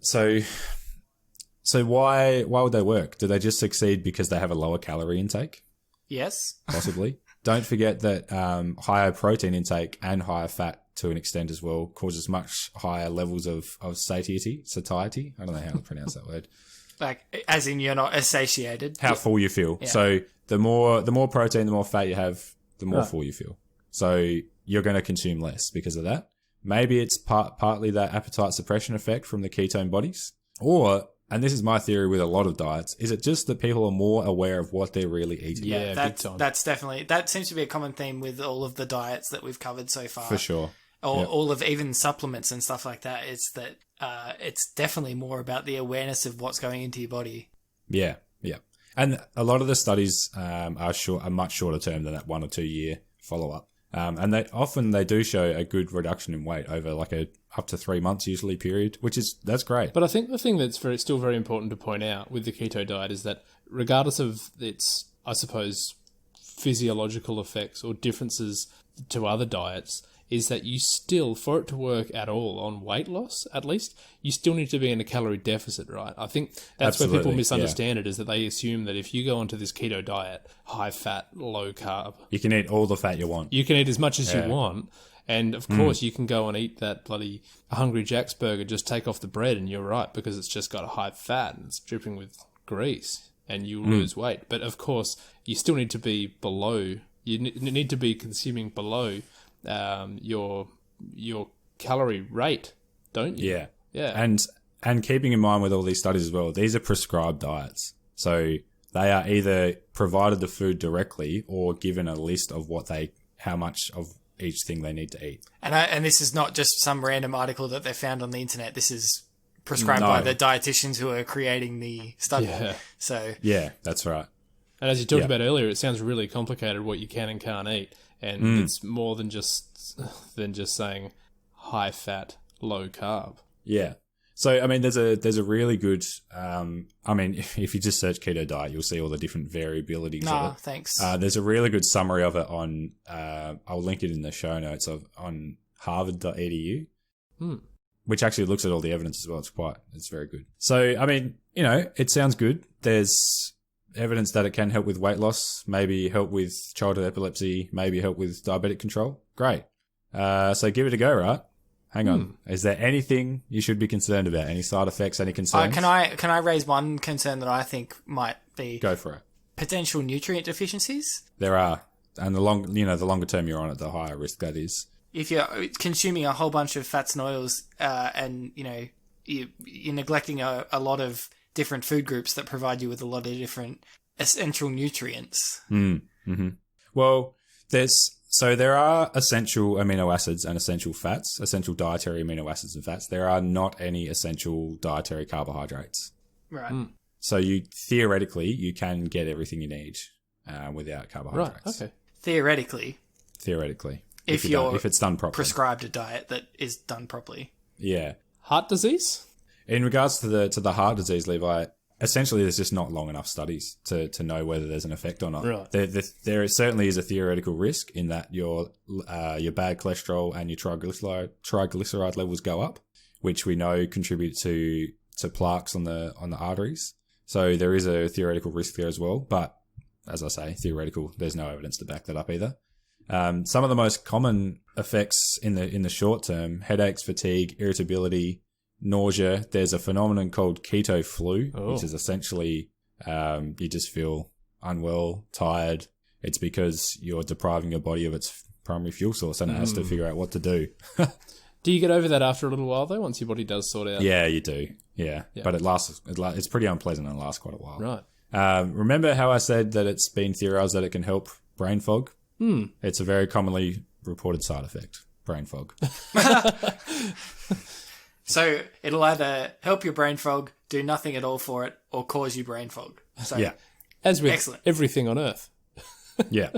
So why would they work? Do they just succeed because they have a lower calorie intake? Yes. Possibly. Don't forget that higher protein intake and higher fat to an extent as well causes much higher levels of satiety. I don't know how to pronounce that word. Like, as in you're not satiated. How full you feel. Yeah. So the more protein, the more fat you have, the more full you feel. So you're going to consume less because of that. Maybe it's partly that appetite suppression effect from the ketone bodies. Or, and this is my theory with a lot of diets, is it just that people are more aware of what they're really eating? Yeah, that's definitely, that seems to be a common theme with all of the diets that we've covered so far. For sure. Or all of even supplements and stuff like that. It's that it's definitely more about the awareness of what's going into your body. Yeah. And a lot of the studies are much shorter term than that 1 or 2 year follow-up. And they do show a good reduction in weight over like a up to 3 months usually period, that's great. But I think the thing that's still very important to point out with the keto diet is that regardless of its, I suppose, physiological effects or differences to other diets, is that you still, for it to work at all on weight loss, at least, you still need to be in a calorie deficit, right? I think that's where people misunderstand it, is that they assume that if you go onto this keto diet, high fat, low carb, you can eat all the fat you want. You can eat as much as you want. And of course, you can go and eat that bloody Hungry Jack's burger, just take off the bread, and you're right, because it's just got a high fat and it's dripping with grease, and you lose weight. But of course, you still need to be below, you need to be consuming below your calorie rate, don't you? Yeah. And keeping in mind with all these studies as well, these are prescribed diets. So they are either provided the food directly or given a list of how much of each thing they need to eat. And this is not just some random article that they found on the internet. This is prescribed by the dietitians who are creating the study. Yeah. So yeah, that's right. And as you talked about earlier, it sounds really complicated what you can and can't eat. And it's more than just saying high fat, low carb. Yeah. So I mean, there's a really good. If you just search keto diet, you'll see all the different variabilities of it. Thanks. There's a really good summary of it on. I'll link it in the show notes on harvard.edu, which actually looks at all the evidence as well. It's very good. So I mean, it sounds good. There's evidence that it can help with weight loss, maybe help with childhood epilepsy, maybe help with diabetic control. Great. So give it a go, right? Hang on. Is there anything you should be concerned about? Any side effects, any concerns? Can I raise one concern that I think might be... Go for it. Potential nutrient deficiencies? There are. And the longer term you're on it, the higher risk that is. If you're consuming a whole bunch of fats and oils and, you're neglecting a lot of different food groups that provide you with a lot of different essential nutrients. Mm-hmm. Well, there are essential amino acids and essential fats, essential dietary amino acids and fats. There are not any essential dietary carbohydrates. Right. So theoretically, you can get everything you need without carbohydrates. Right, okay. Theoretically. If it's done properly. Prescribed a diet that is done properly. Yeah. Heart disease? In regards to the heart disease, Levi, essentially there's just not long enough studies to know whether there's an effect or not. Right. There certainly is a theoretical risk in that your bad cholesterol and your triglyceride levels go up, which we know contribute to plaques on the arteries. So there is a theoretical risk there as well. But as I say, theoretical, there's no evidence to back that up either. Some of the most common effects in the short term: headaches, fatigue, irritability, nausea. There's a phenomenon called keto flu, which is essentially you just feel unwell, tired. It's because you're depriving your body of its primary fuel source, and it has to figure out what to do. Do you get over that after a little while though? Once your body does sort out? Yeah, you do. Yeah. But it lasts. It's pretty unpleasant and lasts quite a while. Right. Remember how I said that it's been theorized that it can help brain fog? It's a very commonly reported side effect, brain fog. So it'll either help your brain fog, do nothing at all for it, or cause you brain fog. So Yeah. As with Excellent. everything on Earth. Yeah.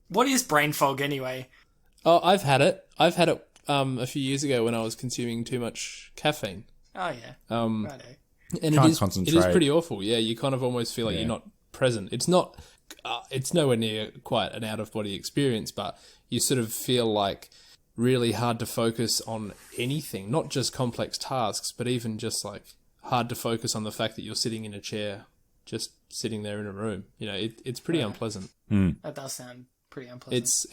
What is brain fog anyway? Oh, I've had it. A few years ago when I was consuming too much caffeine. Oh, yeah. Righto. And Can't it is concentrate. pretty awful. Yeah, you kind of almost feel like you're not present. It's not. It's nowhere near quite an out of body experience, but you sort of feel like really hard to focus on anything, not just complex tasks, but even just like hard to focus on the fact that you're sitting in a chair, just sitting there in a room. You know, it's pretty unpleasant. That does sound pretty unpleasant. It's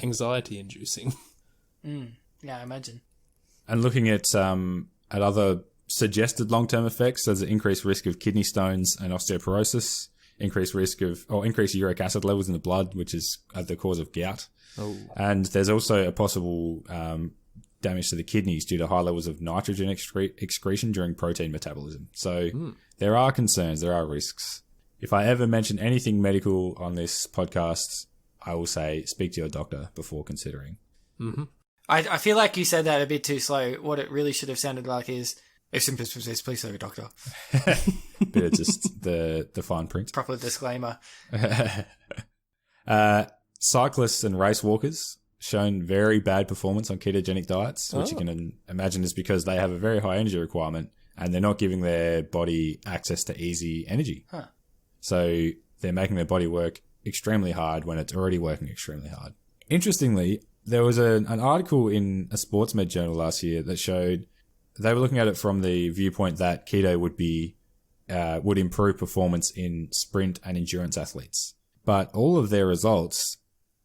anxiety inducing. Yeah, I imagine. And looking at other suggested long-term effects, there's an increased risk of kidney stones and osteoporosis, increased uric acid levels in the blood, which is the cause of gout. Oh. And there's also a possible damage to the kidneys due to high levels of nitrogen excretion during protein metabolism. So there are concerns, there are risks. If I ever mention anything medical on this podcast, I will say speak to your doctor before considering. Mm-hmm. I feel like you said that a bit too slow. What it really should have sounded like is, if symptoms persist, please see your doctor. Bit of just the fine print. Proper disclaimer. Cyclists and race walkers shown very bad performance on ketogenic diets, which you can imagine is because they have a very high energy requirement and they're not giving their body access to easy energy. Huh. So they're making their body work extremely hard when it's already working extremely hard. Interestingly, there was an article in a sports med journal last year that showed they were looking at it from the viewpoint that keto would improve performance in sprint and endurance athletes. But all of their results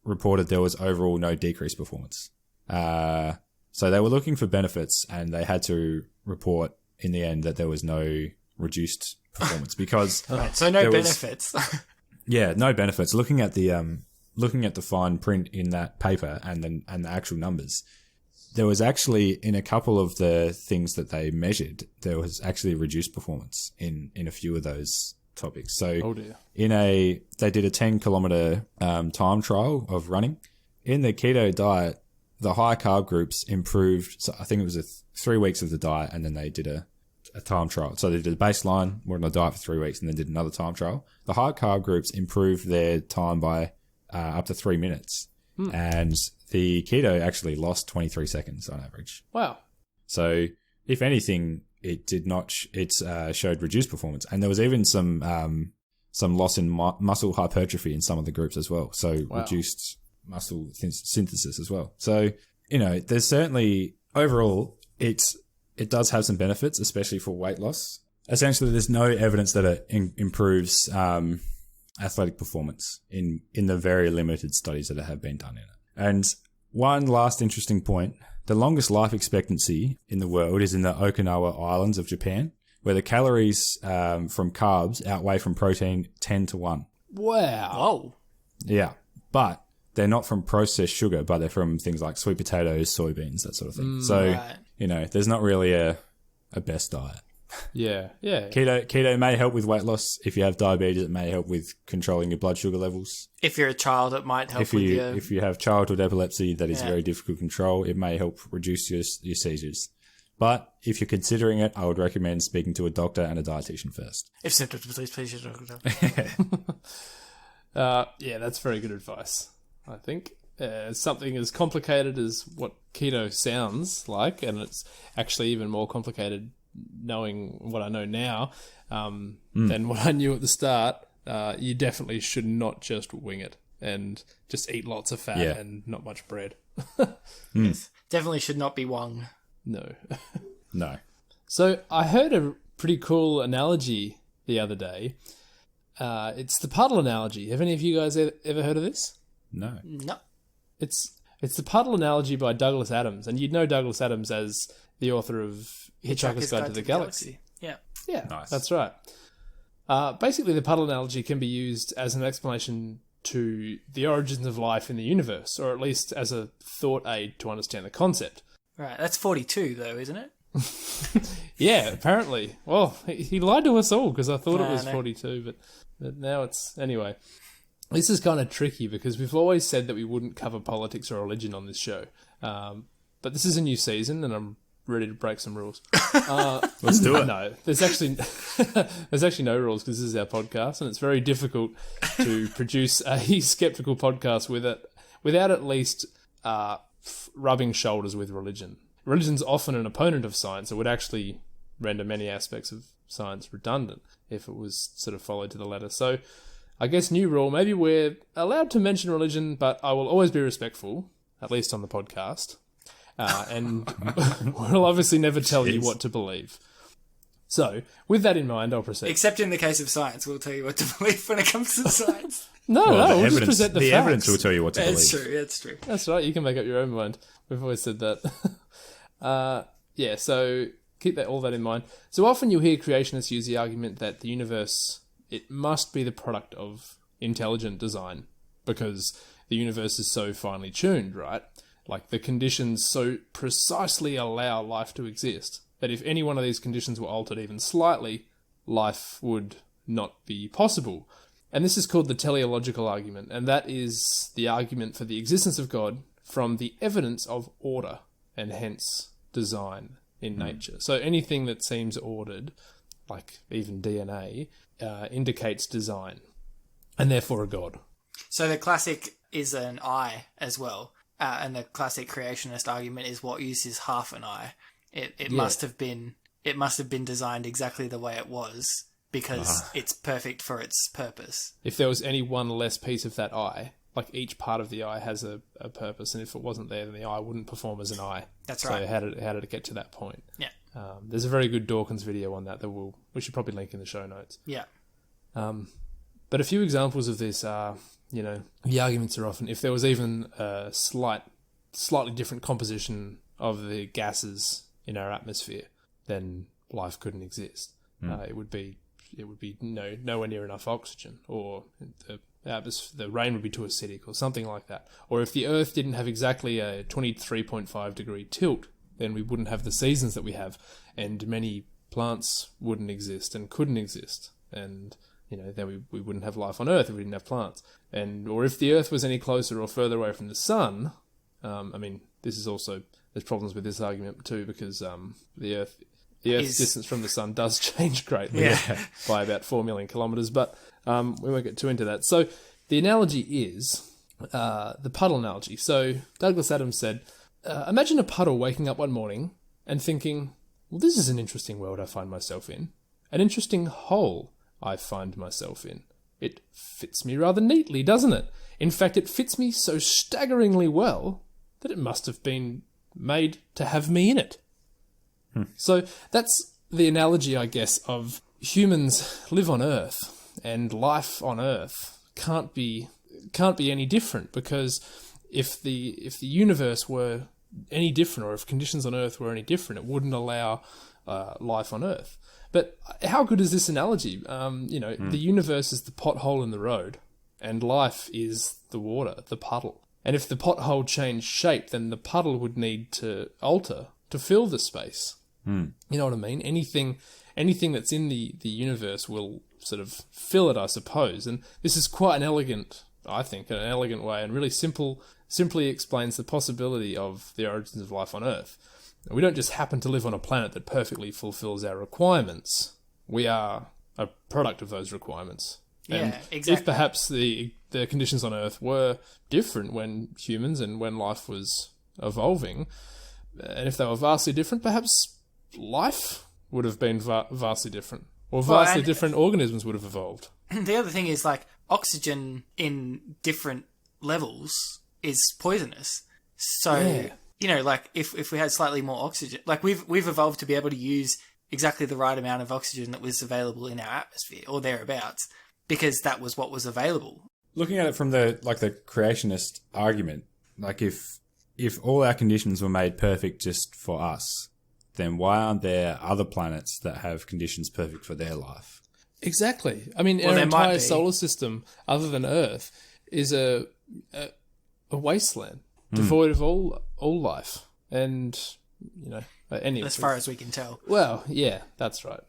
reported there was overall no decreased performance. So they were looking for benefits and they had to report in the end that there was no reduced performance because so no benefits. No benefits. Looking at the fine print in that paper and the actual numbers, there was actually in a couple of the things that they measured, there was actually reduced performance in a few of those topics. So they did a 10-kilometer time trial of running. In the keto diet, the high carb groups improved. So I think it was 3 weeks of the diet, and then they did a time trial. So they did a baseline, were on the diet for 3 weeks, and then did another time trial. The high carb groups improved their time by up to 3 minutes, and the keto actually lost 23 seconds on average. Wow! So if anything, it did not. It showed reduced performance, and there was even some loss in muscle hypertrophy in some of the groups as well. So reduced muscle synthesis as well. So there's certainly overall it does have some benefits, especially for weight loss. Essentially, there's no evidence that it improves athletic performance in the very limited studies that have been done in it. And one last interesting point. The longest life expectancy in the world is in the Okinawa Islands of Japan, where the calories from carbs outweigh from protein 10 to 1. Wow. Whoa. Yeah. But they're not from processed sugar, but they're from things like sweet potatoes, soybeans, that sort of thing. So, there's not really a best diet. Yeah. Keto may help with weight loss. If you have diabetes, it may help with controlling your blood sugar levels. If you're a child, it might help if you have childhood epilepsy that is very difficult to control, it may help reduce your seizures. But if you're considering it, I would recommend speaking to a doctor and a dietitian first. If symptoms, please your doctor. That's very good advice, I think. Something as complicated as what keto sounds like, and it's actually even more complicated knowing what I know now than what I knew at the start. You definitely should not just wing it and just eat lots of fat and not much bread. Yes, definitely should not be wung. No. No. So I heard a pretty cool analogy the other day. It's the puddle analogy. Have any of you guys ever heard of this? No. It's the puddle analogy by Douglas Adams, and you'd know Douglas Adams as the author of Hitchhiker's Guide to the Galaxy. Yeah. Yeah, Nice. that's right. Basically, the puddle analogy can be used as an explanation to the origins of life in the universe, or at least as a thought aid to understand the concept. Right, that's 42 though, isn't it? Yeah, apparently. Well, he lied to us all because I thought it was No. 42, but now it's... Anyway, this is kind of tricky because we've always said that we wouldn't cover politics or religion on this show. But this is a new season and I'm ready to break some rules. Let's do it. No, there's actually no rules because this is our podcast and it's very difficult to produce a skeptical podcast without at least rubbing shoulders with religion. Religion's often an opponent of science. It would actually render many aspects of science redundant if it was sort of followed to the letter. So I guess new rule, maybe we're allowed to mention religion, but I will always be respectful, at least on the podcast. And we'll obviously never tell you what to believe. So, with that in mind, I'll proceed. Except in the case of science, we'll tell you what to believe when it comes to science. We'll just present the facts. Evidence will tell you what to believe. It's true. That's right, you can make up your own mind. We've always said that. So keep all that in mind. So often you'll hear creationists use the argument that the universe, it must be the product of intelligent design because the universe is so finely tuned, right? Like the conditions so precisely allow life to exist that if any one of these conditions were altered even slightly, life would not be possible. And this is called the teleological argument, and that is the argument for the existence of God from the evidence of order and hence design in nature. So anything that seems ordered, like even DNA, indicates design and therefore a God. So the classic is an eye as well. And the classic creationist argument is what use is half an eye. It must have been designed exactly the way it was because it's perfect for its purpose. If there was any one less piece of that eye, like each part of the eye has a purpose, and if it wasn't there, then the eye wouldn't perform as an eye. That's right. So how did it get to that point? Yeah. There's a very good Dawkins video on that we should probably link in the show notes. Yeah. But a few examples of this are, the arguments are often if there was even a slightly different composition of the gases in our atmosphere, then life couldn't exist. It would be nowhere near enough oxygen, or the rain would be too acidic, or something like that. Or if the Earth didn't have exactly a 23.5 degree tilt, then we wouldn't have the seasons that we have, and many plants wouldn't exist and couldn't exist, and then we wouldn't have life on Earth if we didn't have plants. Or if the Earth was any closer or further away from the Sun, there's problems with this argument too, because the Earth's distance from the Sun does change greatly by about 4 million kilometres, but we won't get too into that. So the analogy is the puddle analogy. So Douglas Adams said, imagine a puddle waking up one morning and thinking, well, this is an interesting world I find myself in. An interesting hole I find myself in. It fits me rather neatly, doesn't it? In fact, it fits me so staggeringly well that it must have been made to have me in it. So that's the analogy, I guess, of humans live on Earth, and life on Earth can't be any different, because if the universe were any different, or if conditions on Earth were any different, it wouldn't allow life on Earth. But how good is this analogy? The universe is the pothole in the road, and life is the water, the puddle. And if the pothole changed shape, then the puddle would need to alter to fill the space. You know what I mean? Anything that's in the universe will sort of fill it, I suppose. And this is quite an elegant way, and really simply explains the possibility of the origins of life on Earth. We don't just happen to live on a planet that perfectly fulfills our requirements. We are a product of those requirements. And exactly. If perhaps the conditions on Earth were different when humans and when life was evolving, and if they were vastly different, perhaps life would have been vastly different, or vastly different organisms would have evolved. The other thing is, like, oxygen in different levels is poisonous. So, like, if we had slightly more oxygen, like we've evolved to be able to use exactly the right amount of oxygen that was available in our atmosphere or thereabouts, because that was what was available. Looking at it from the creationist argument, like if all our conditions were made perfect just for us, then why aren't there other planets that have conditions perfect for their life? Exactly. I mean, Well, our there might entire be. solar system, other than Earth, is a wasteland, devoid of all life. And, anyway. As far as we can tell. Well, yeah, that's right.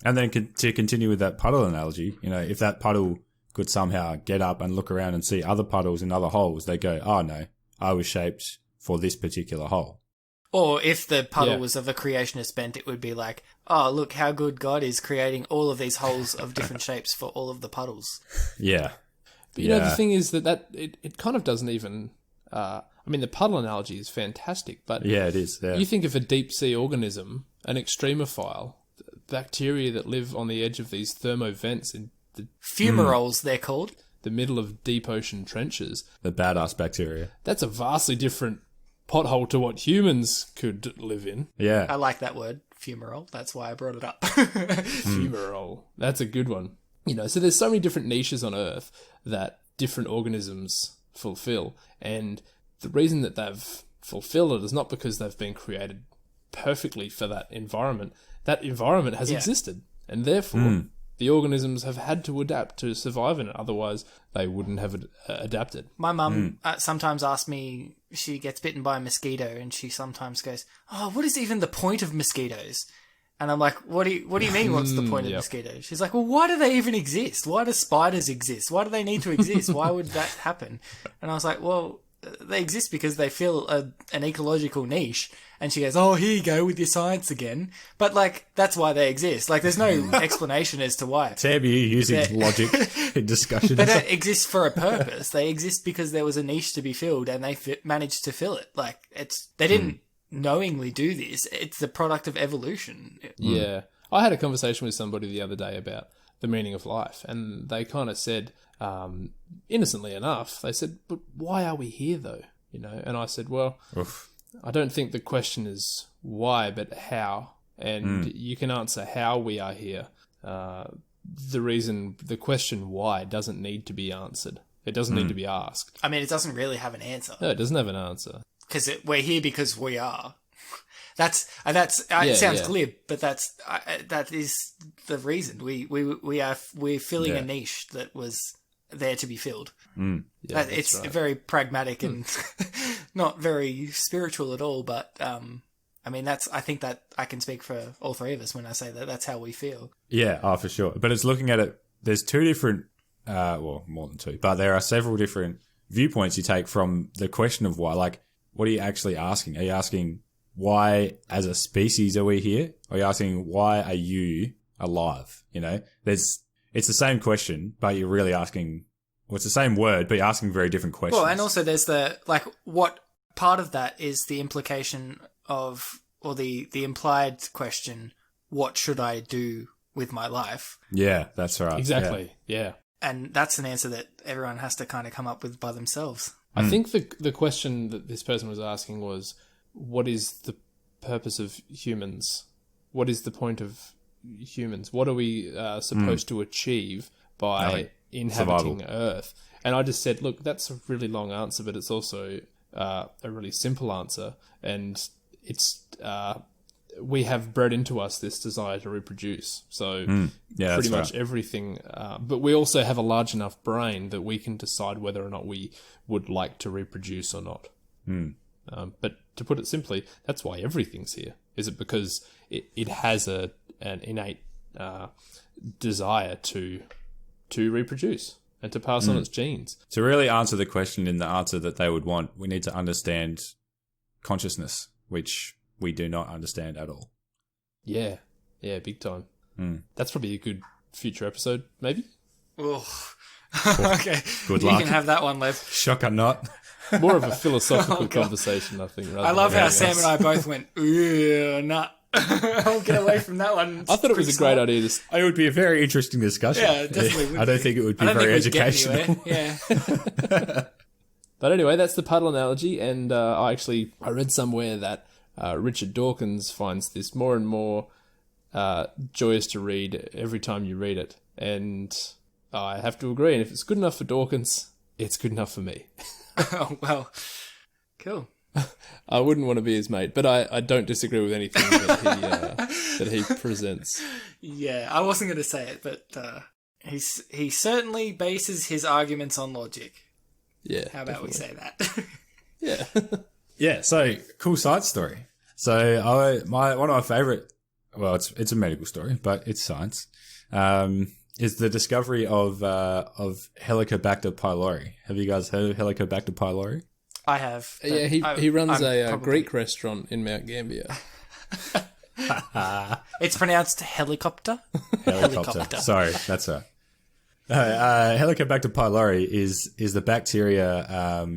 And then to continue with that puddle analogy, if that puddle could somehow get up and look around and see other puddles in other holes, they go, oh no, I was shaped for this particular hole. Or if the puddle Yeah. was of a creationist bent, it would be like, oh, look how good God is creating all of these holes of different shapes for all of the puddles. Yeah. But the thing is that it kind of doesn't even... the puddle analogy is fantastic, but Yeah, it is. Yeah. you think of a deep-sea organism, an extremophile, bacteria that live on the edge of these thermovents in Fumaroles, they're called. the middle of deep ocean trenches. The badass bacteria. That's a vastly different pothole to what humans could live in. Yeah. I like that word, fumarole. That's why I brought it up. Fumarole. That's a good one. So there's so many different niches on Earth that different organisms fulfill. And the reason that they've fulfilled it is not because they've been created perfectly for that environment. That environment has existed. And therefore, the organisms have had to adapt to survive in it. Otherwise, they wouldn't have adapted. My mum sometimes asks me, she gets bitten by a mosquito, and she sometimes goes, oh, what is even the point of mosquitoes? And I'm like, what do you mean, what's the point of mosquitoes? She's like, well, why do they even exist? Why do spiders exist? Why do they need to exist? Why would that happen? And I was like, well, they exist because they fill an ecological niche. And she goes, oh, here you go with your science again. But, that's why they exist. There's no explanation as to why. Tab, you using logic in discussions. They don't exist for a purpose. They exist because there was a niche to be filled, and they managed to fill it. They didn't knowingly do this. It's the product of evolution. Yeah. I had a conversation with somebody the other day about the meaning of life, and they kind of said, innocently enough, they said, but why are we here though? And I said, well, I don't think the question is why, but how. And you can answer how we are here. The question why doesn't need to be answered. It doesn't need to be asked. I mean, it doesn't really have an answer. No, it doesn't have an answer. Because we're here because we are. It sounds clear, but that is the reason. We're filling a niche that was there to be filled. Yeah, It's right. very pragmatic and not very spiritual at all. But I think that I can speak for all three of us when I say that that's how we feel. Yeah, for sure. But it's looking at it, there's two different, more than two, but there are several different viewpoints you take from the question of why. What are you actually asking? Are you asking why as a species are we here? Or are you asking why are you alive? It's the same question, but you're really asking, it's the same word, but you're asking very different questions. Well, and also there's what part of that is the implication of, or the implied question, what should I do with my life? Yeah, that's right. Exactly, yeah. And that's an answer that everyone has to kind of come up with by themselves. I think the question that this person was asking was, what is the purpose of humans? What is the point of humans? What are we supposed to achieve by inhabiting Earth? And I just said, look, that's a really long answer, but it's also a really simple answer. And it's we have bred into us this desire to reproduce. So pretty much everything. But we also have a large enough brain that we can decide whether or not we would like to reproduce or not. But to put it simply, that's why everything's here. Is it because it has an innate desire to reproduce and to pass on its genes? To really answer the question in the answer that they would want, we need to understand consciousness, which we do not understand at all. Yeah, big time. That's probably a good future episode, maybe? Oh, okay. Good You luck. can have that one, Lev. Shock I'm not. More of a philosophical conversation, I think. I love how Sam and I both went, ooh, nah. I'll get away from that one. I thought it was a great idea. It would be a very interesting discussion. Yeah, it definitely would I don't be. think it would be I don't very think we'd get educational. anywhere. Yeah. But anyway, that's the puddle analogy, and I read somewhere that Richard Dawkins finds this more and more joyous to read every time you read it, and I have to agree, and if it's good enough for Dawkins, it's good enough for me. Oh, well, Cool. I wouldn't want to be his mate, but I don't disagree with anything that he presents. Yeah, I wasn't going to say it, but he certainly bases his arguments on logic. Yeah. How about we say that? Yeah. Yeah, so cool side story. So one of my favorite, well, it's a medical story, but it's science, is the discovery of Helicobacter pylori. Have you guys heard of Helicobacter pylori? I have. Yeah, he runs a Greek restaurant in Mount Gambier. It's pronounced helicopter. Helicopter. Sorry, that's right. Helicobacter pylori is the bacteria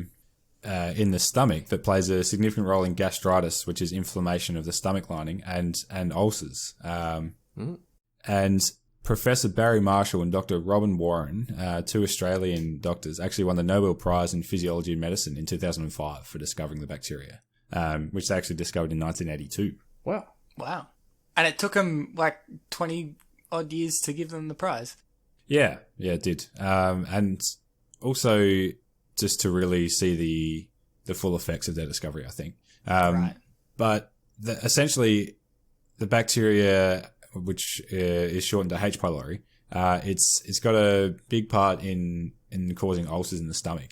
in the stomach that plays a significant role in gastritis, which is inflammation of the stomach lining, and ulcers. And Professor Barry Marshall and Dr. Robin Warren, two Australian doctors, actually won the Nobel Prize in Physiology and Medicine in 2005 for discovering the bacteria, which they actually discovered in 1982. Wow. And it took them like 20 odd years to give them the prize. Yeah, it did. And also just to really see the full effects of their discovery, I think. Right. But essentially, the bacteria, which is shortened to H. pylori, it's got a big part in causing ulcers in the stomach.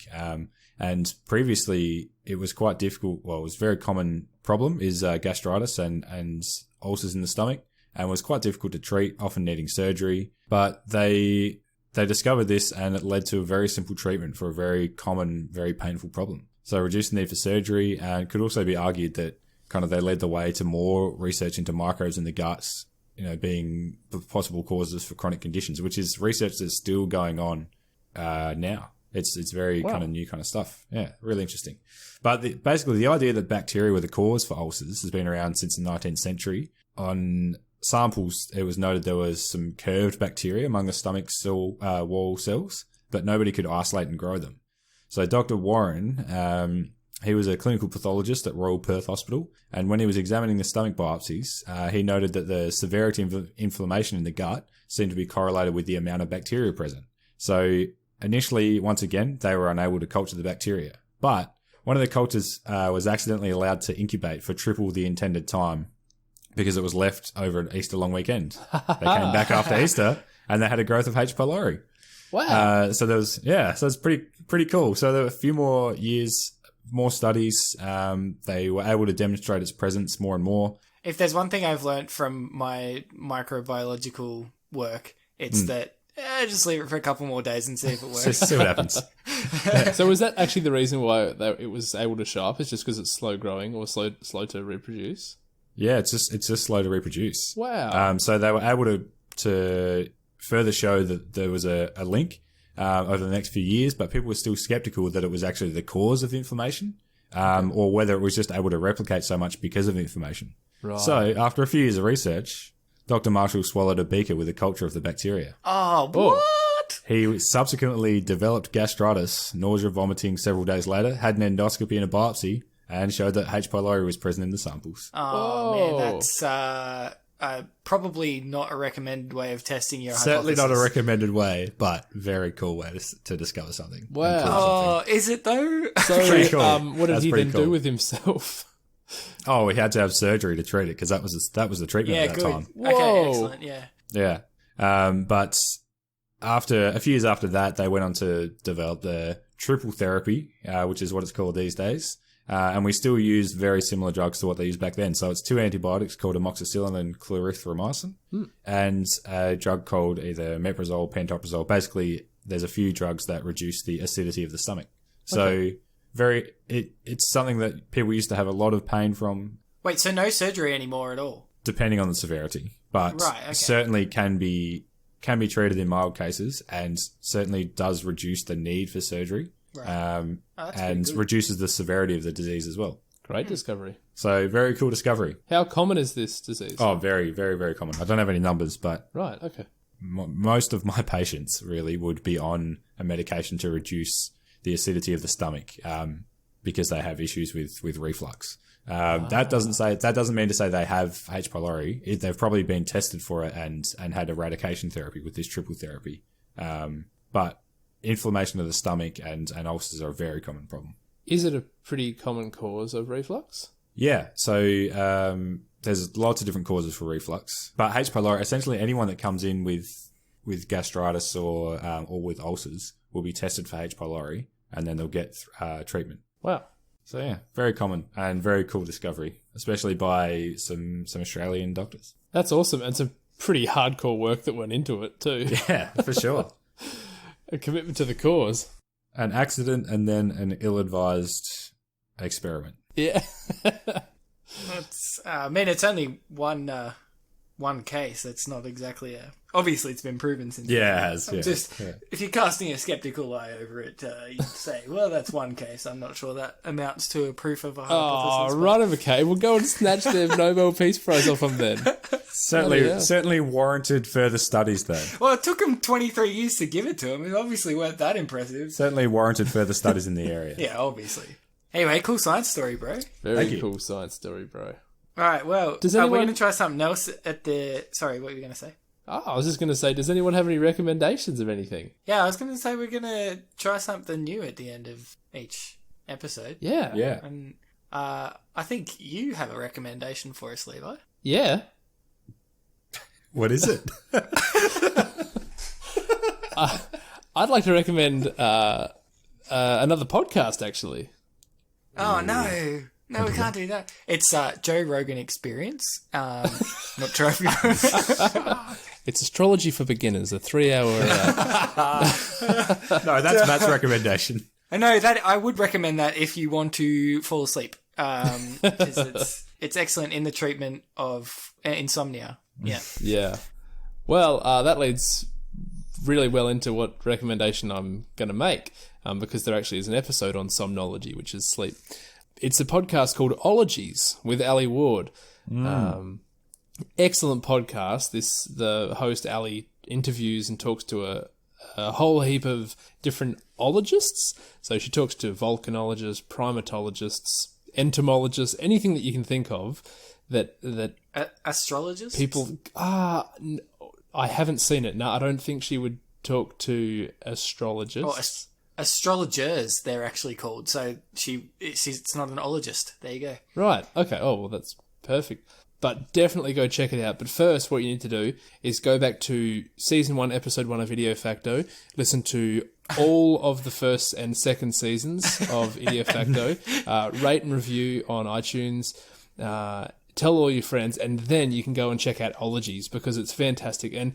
And previously, it was quite difficult. Well, it was a very common problem is gastritis and ulcers in the stomach, and was quite difficult to treat, often needing surgery. But they discovered this, and it led to a very simple treatment for a very common, very painful problem. So reduced the need for surgery, and could also be argued that kind of they led the way to more research into microbes in the guts, being the possible causes for chronic conditions, which is research that's still going on now. It's very kind of new kind of stuff. Yeah, really interesting. But basically, the idea that bacteria were the cause for ulcers has been around since the 19th century. On samples, it was noted there was some curved bacteria among the stomach wall cells, but nobody could isolate and grow them. So Dr. Warren, he was a clinical pathologist at Royal Perth Hospital, and when he was examining the stomach biopsies, he noted that the severity of inflammation in the gut seemed to be correlated with the amount of bacteria present. So initially, once again, they were unable to culture the bacteria, but one of the cultures was accidentally allowed to incubate for triple the intended time because it was left over an Easter long weekend. They came back after Easter, and they had a growth of H. pylori. Wow. So it's pretty cool. So there were a few more years, more studies. They were able to demonstrate its presence more and more. If there's one thing I've learnt from my microbiological work, it's that just leave it for a couple more days and see if it works. Just see what happens. So was that actually the reason why it was able to show up? It's just because it's slow growing or slow to reproduce? Yeah, it's just slow to reproduce. Wow. So they were able to further show that there was a link over the next few years, but people were still skeptical that it was actually the cause of inflammation, or whether it was just able to replicate so much because of inflammation. Right. So after a few years of research, Dr. Marshall swallowed a beaker with a culture of the bacteria. Oh, what? He subsequently developed gastritis, nausea, vomiting several days later, had an endoscopy and a biopsy, and showed that H. pylori was present in the samples. Oh, man, that's probably not a recommended way of testing your Certainly hypothesis. not a recommended way, but very cool way to discover something. Wow. Oh, is it though? So, Pretty cool. what did That's he pretty then cool. do with himself? Oh, he had to have surgery to treat it because that was the treatment Yeah, at that good. time. Okay, Whoa. excellent, yeah. Yeah. But after a few years after that, they went on to develop the triple therapy, which is what it's called these days. And we still use very similar drugs to what they used back then. So it's two antibiotics called amoxicillin and clarithromycin, and a drug called either meprazole, pantoprazole. Basically, there's a few drugs that reduce the acidity of the stomach. So it's something that people used to have a lot of pain from. Wait, so no surgery anymore at all? Depending on the severity, but Right, okay. certainly can be treated in mild cases, and certainly does reduce the need for surgery. Right. Oh, that's pretty And good. reduces the severity of the disease as well. Great discovery. So very cool discovery. How common is this disease? Oh, very, very, very common. I don't have any numbers, but Right, okay. most of my patients really would be on a medication to reduce the acidity of the stomach because they have issues with reflux. That doesn't mean to say they have H. pylori. They've probably been tested for it and had eradication therapy with this triple therapy. But inflammation of the stomach and ulcers are a very common problem. Is it a pretty common cause of reflux? Yeah, so there's lots of different causes for reflux, but H. pylori, essentially anyone that comes in with gastritis or with ulcers will be tested for H. pylori, and then they'll get treatment. Wow. So yeah, very common and very cool discovery, especially by some Australian doctors. That's awesome, and some pretty hardcore work that went into it too. Yeah, for sure. A commitment to the cause. An accident and then an ill-advised experiment. Yeah. It's, it's only one case. It's not exactly a... Obviously, it's been proven since... Yeah, it has. If you're casting a skeptical eye over it, you'd say, well, that's one case. I'm not sure that amounts to a proof of a hypothesis. Oh, right, okay. We'll go and snatch the Nobel Peace Prize off them then. Certainly warranted further studies, though. Well, it took him 23 years to give it to him. It obviously weren't that impressive. Certainly warranted further studies in the area. Yeah, obviously. Anyway, cool science story, bro. Very cool science story, bro. All right, well, we're going to try something else at the... Sorry, what were you going to say? Oh, I was just going to say, does anyone have any recommendations of anything? Yeah, I was going to say we're going to try something new at the end of each episode. Yeah. Yeah. And I think you have a recommendation for us, Levi. Yeah. What is it? I'd like to recommend another podcast, actually. Oh, no. No, we can't do that. It's Joe Rogan Experience. Not sure if you know. It's Astrology for Beginners, a 3-hour... No, that's Matt's recommendation. I know that I would recommend that if you want to fall asleep. Because it's excellent in the treatment of insomnia. Yeah. Yeah. Well, that leads really well into what recommendation I'm going to make, because there actually is an episode on somnology, which is sleep. It's a podcast called Ologies with Ali Ward. Excellent podcast. The host, Ali, interviews and talks to a whole heap of different ologists. So she talks to volcanologists, primatologists, entomologists, anything that you can think of that astrologists? People... I haven't seen it. No, I don't think she would talk to astrologists. Astrologers, they're actually called. So it's not an ologist. There you go. Right. Okay. Oh, well, that's perfect. But definitely go check it out. But first, what you need to do is go back to Season 1, Episode 1 of Idio Facto, listen to all of the first and second seasons of Idio Facto, rate and review on iTunes, tell all your friends, and then you can go and check out Ologies because it's fantastic. And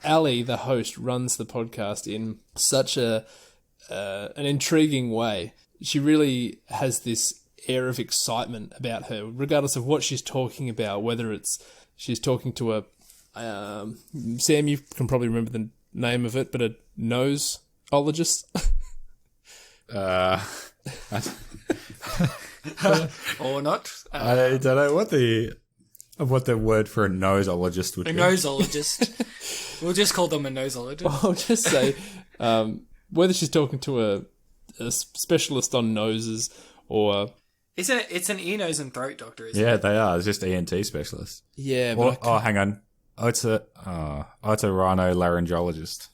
Ali, the host, runs the podcast in such an intriguing way. She really has this air of excitement about her, regardless of what she's talking about, whether it's she's talking to a... Sam, you can probably remember the name of it, but a noseologist? Or not. I don't know what the word for a noseologist would be. A noseologist. We'll just call them a noseologist. I'll just say whether she's talking to a specialist on noses or... It's an ear, nose and throat doctor, isn't it? Yeah, they are. It's just ENT specialists. Yeah, but... hang on. It's a rhinolaryngologist,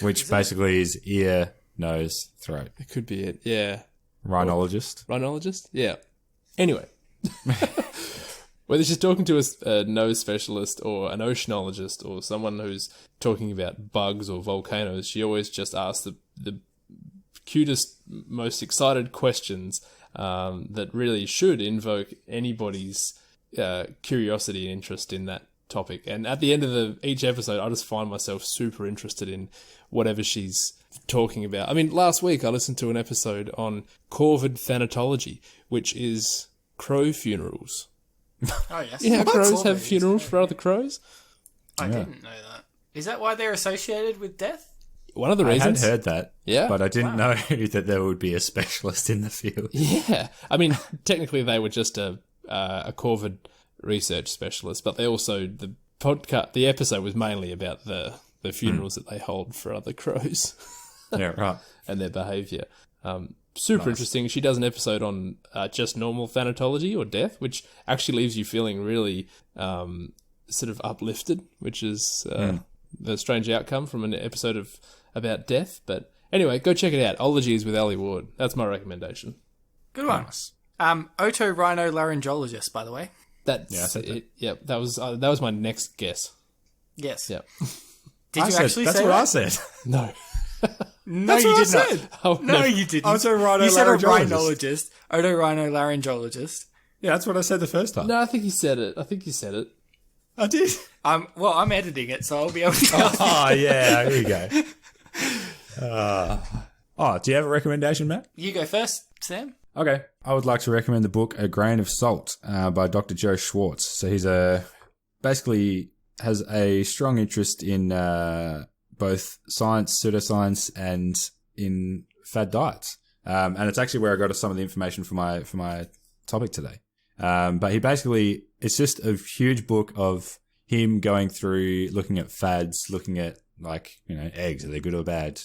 which basically is ear, nose, throat. It could be it, yeah. Rhinologist? Rhinologist? Yeah. Anyway. Whether she's talking to a nose specialist or an oceanologist or someone who's talking about bugs or volcanoes, she always just asks the cutest, most excited questions that really should invoke anybody's curiosity and interest in that topic. And at the end of each episode, I just find myself super interested in whatever she's talking about. I mean, last week I listened to an episode on corvid thanatology, which is crow funerals. Oh, yes. Yeah, crows have funerals for other crows. I didn't know that. Is that why they're associated with death? One of the reasons. I had heard that. Yeah. But I didn't know that there would be a specialist in the field. Yeah. I mean, technically they were just a corvid research specialist, but they also, the episode was mainly about the funerals that they hold for other crows. Yeah, right. And their behaviour. Super interesting. She does an episode on just normal thanatology or death, which actually leaves you feeling really sort of uplifted, which is the strange outcome from an episode about death. But Anyway, go check it out. Ologies with Ali Ward. That's my recommendation. Good one. Nice. Otorhinolaryngologist, by the way. That's Yeah, I said it. Yep, that was my next guess. Yes. Yep. Did you actually That's say what that? I said. No. No, That's you what did I not. said. Oh, No, you didn't. Otorhinolaryngologist. You said a rhinologist. Otorhinolaryngologist. Yeah, that's what I said the first time. No, I think you said it. I did. Well, I'm editing it, so I'll be able to tell you. Oh, yeah, here you go. Do you have a recommendation, Matt? You go first, Sam. Okay. I would like to recommend the book A Grain of Salt by Dr. Joe Schwartz. So he's basically has a strong interest in both science, pseudoscience, and in fad diets. And it's actually where I got some of the information for my topic today. But it's just a huge book of him going through, looking at fads, looking at eggs, are they good or bad?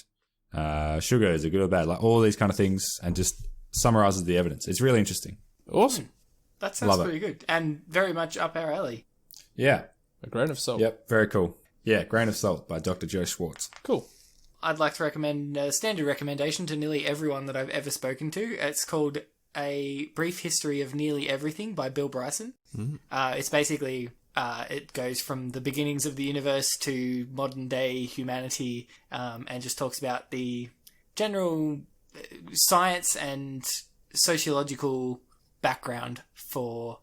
Sugar, is it good or bad? Like all these kind of things, and just summarizes the evidence. It's really interesting. Awesome. That sounds pretty good. And very much up our alley. Yeah. A grain of salt. Yep. Very cool. Yeah. Grain of Salt by Dr. Joe Schwartz. Cool. I'd like to recommend a standard recommendation to nearly everyone that I've ever spoken to. It's called A Brief History of Nearly Everything by Bill Bryson. Mm-hmm. It's basically... it goes from the beginnings of the universe to modern day humanity, and just talks about the general science and sociological background for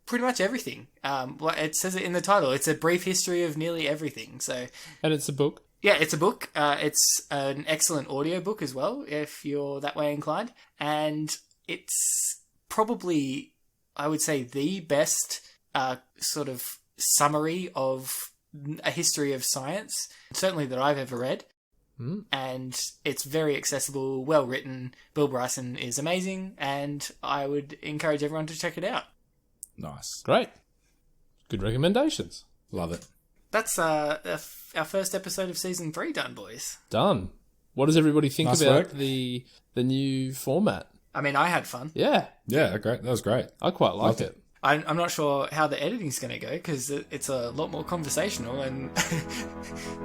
pretty much everything. It says it in the title. It's a brief history of nearly everything. So, And it's a book. yeah, it's a book. It's an excellent audiobook as well, if you're that way inclined. And it's probably, I would say, the best sort of summary of a history of science, certainly that I've ever read. And it's very accessible, well written. Bill Bryson is amazing, and I would encourage everyone to check it out. Nice. Great. Good recommendations. Love it. That's our first episode of season 3 done, boys. Done. What does everybody think Nice about work. the new format? I mean, I had fun. Yeah, Yeah, great. That was great. I quite liked it. I'm not sure how the editing's going to go, because it's a lot more conversational, and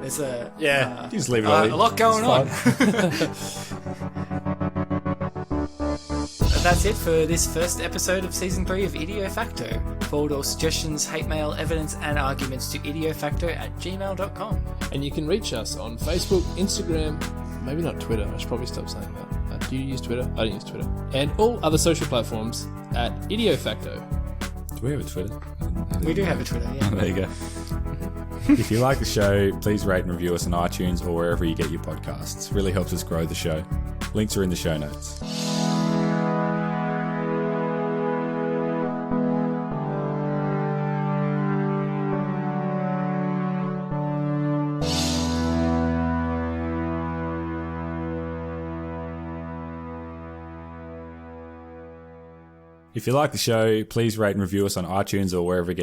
there's a You just leave it all in. a lot going It's on. fine. And that's it for this first episode of season 3 of Idio Facto. Forward all suggestions, hate mail, evidence, and arguments to idiofacto@gmail.com. And you can reach us on Facebook, Instagram, maybe not Twitter. I should probably stop saying that. Do you use Twitter? I don't use Twitter. And all other social platforms at Idio Facto. Do we have a Twitter? We do have a Twitter, yeah. There you go. If you like the show, please rate and review us on iTunes or wherever you get your podcasts. It really helps us grow the show. Links are in the show notes. If you like the show, please rate and review us on iTunes or wherever you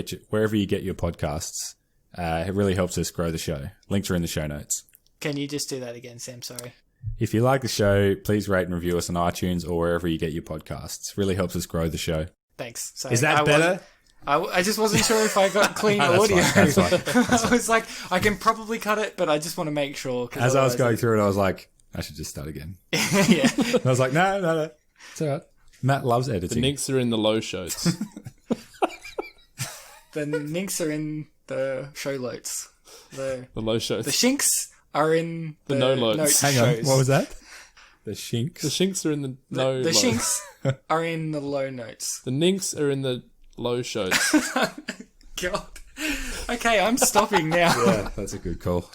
get your podcasts. It really helps us grow the show. Links are in the show notes. Can you just do that again, Sam? Sorry. If you like the show, please rate and review us on iTunes or wherever you get your podcasts. It really helps us grow the show. Thanks. Sorry. Is that better? I just wasn't sure if I got clean That's audio. fine, that's fine. I was like, I can probably cut it, but I just want to make sure. As I was going through it, I was like, I should just start again. yeah. And I was like, no. It's all right. Matt loves The editing. links are in the low shows. The ninks are in the show loads. The The shows. shinks are in The the no loads. notes Hang on, shows. what was that? The shinks? The shinks are in the no The lows. shinks are in the low notes. The ninks are in the low shows. God. Okay, I'm stopping now. Yeah, that's a good call.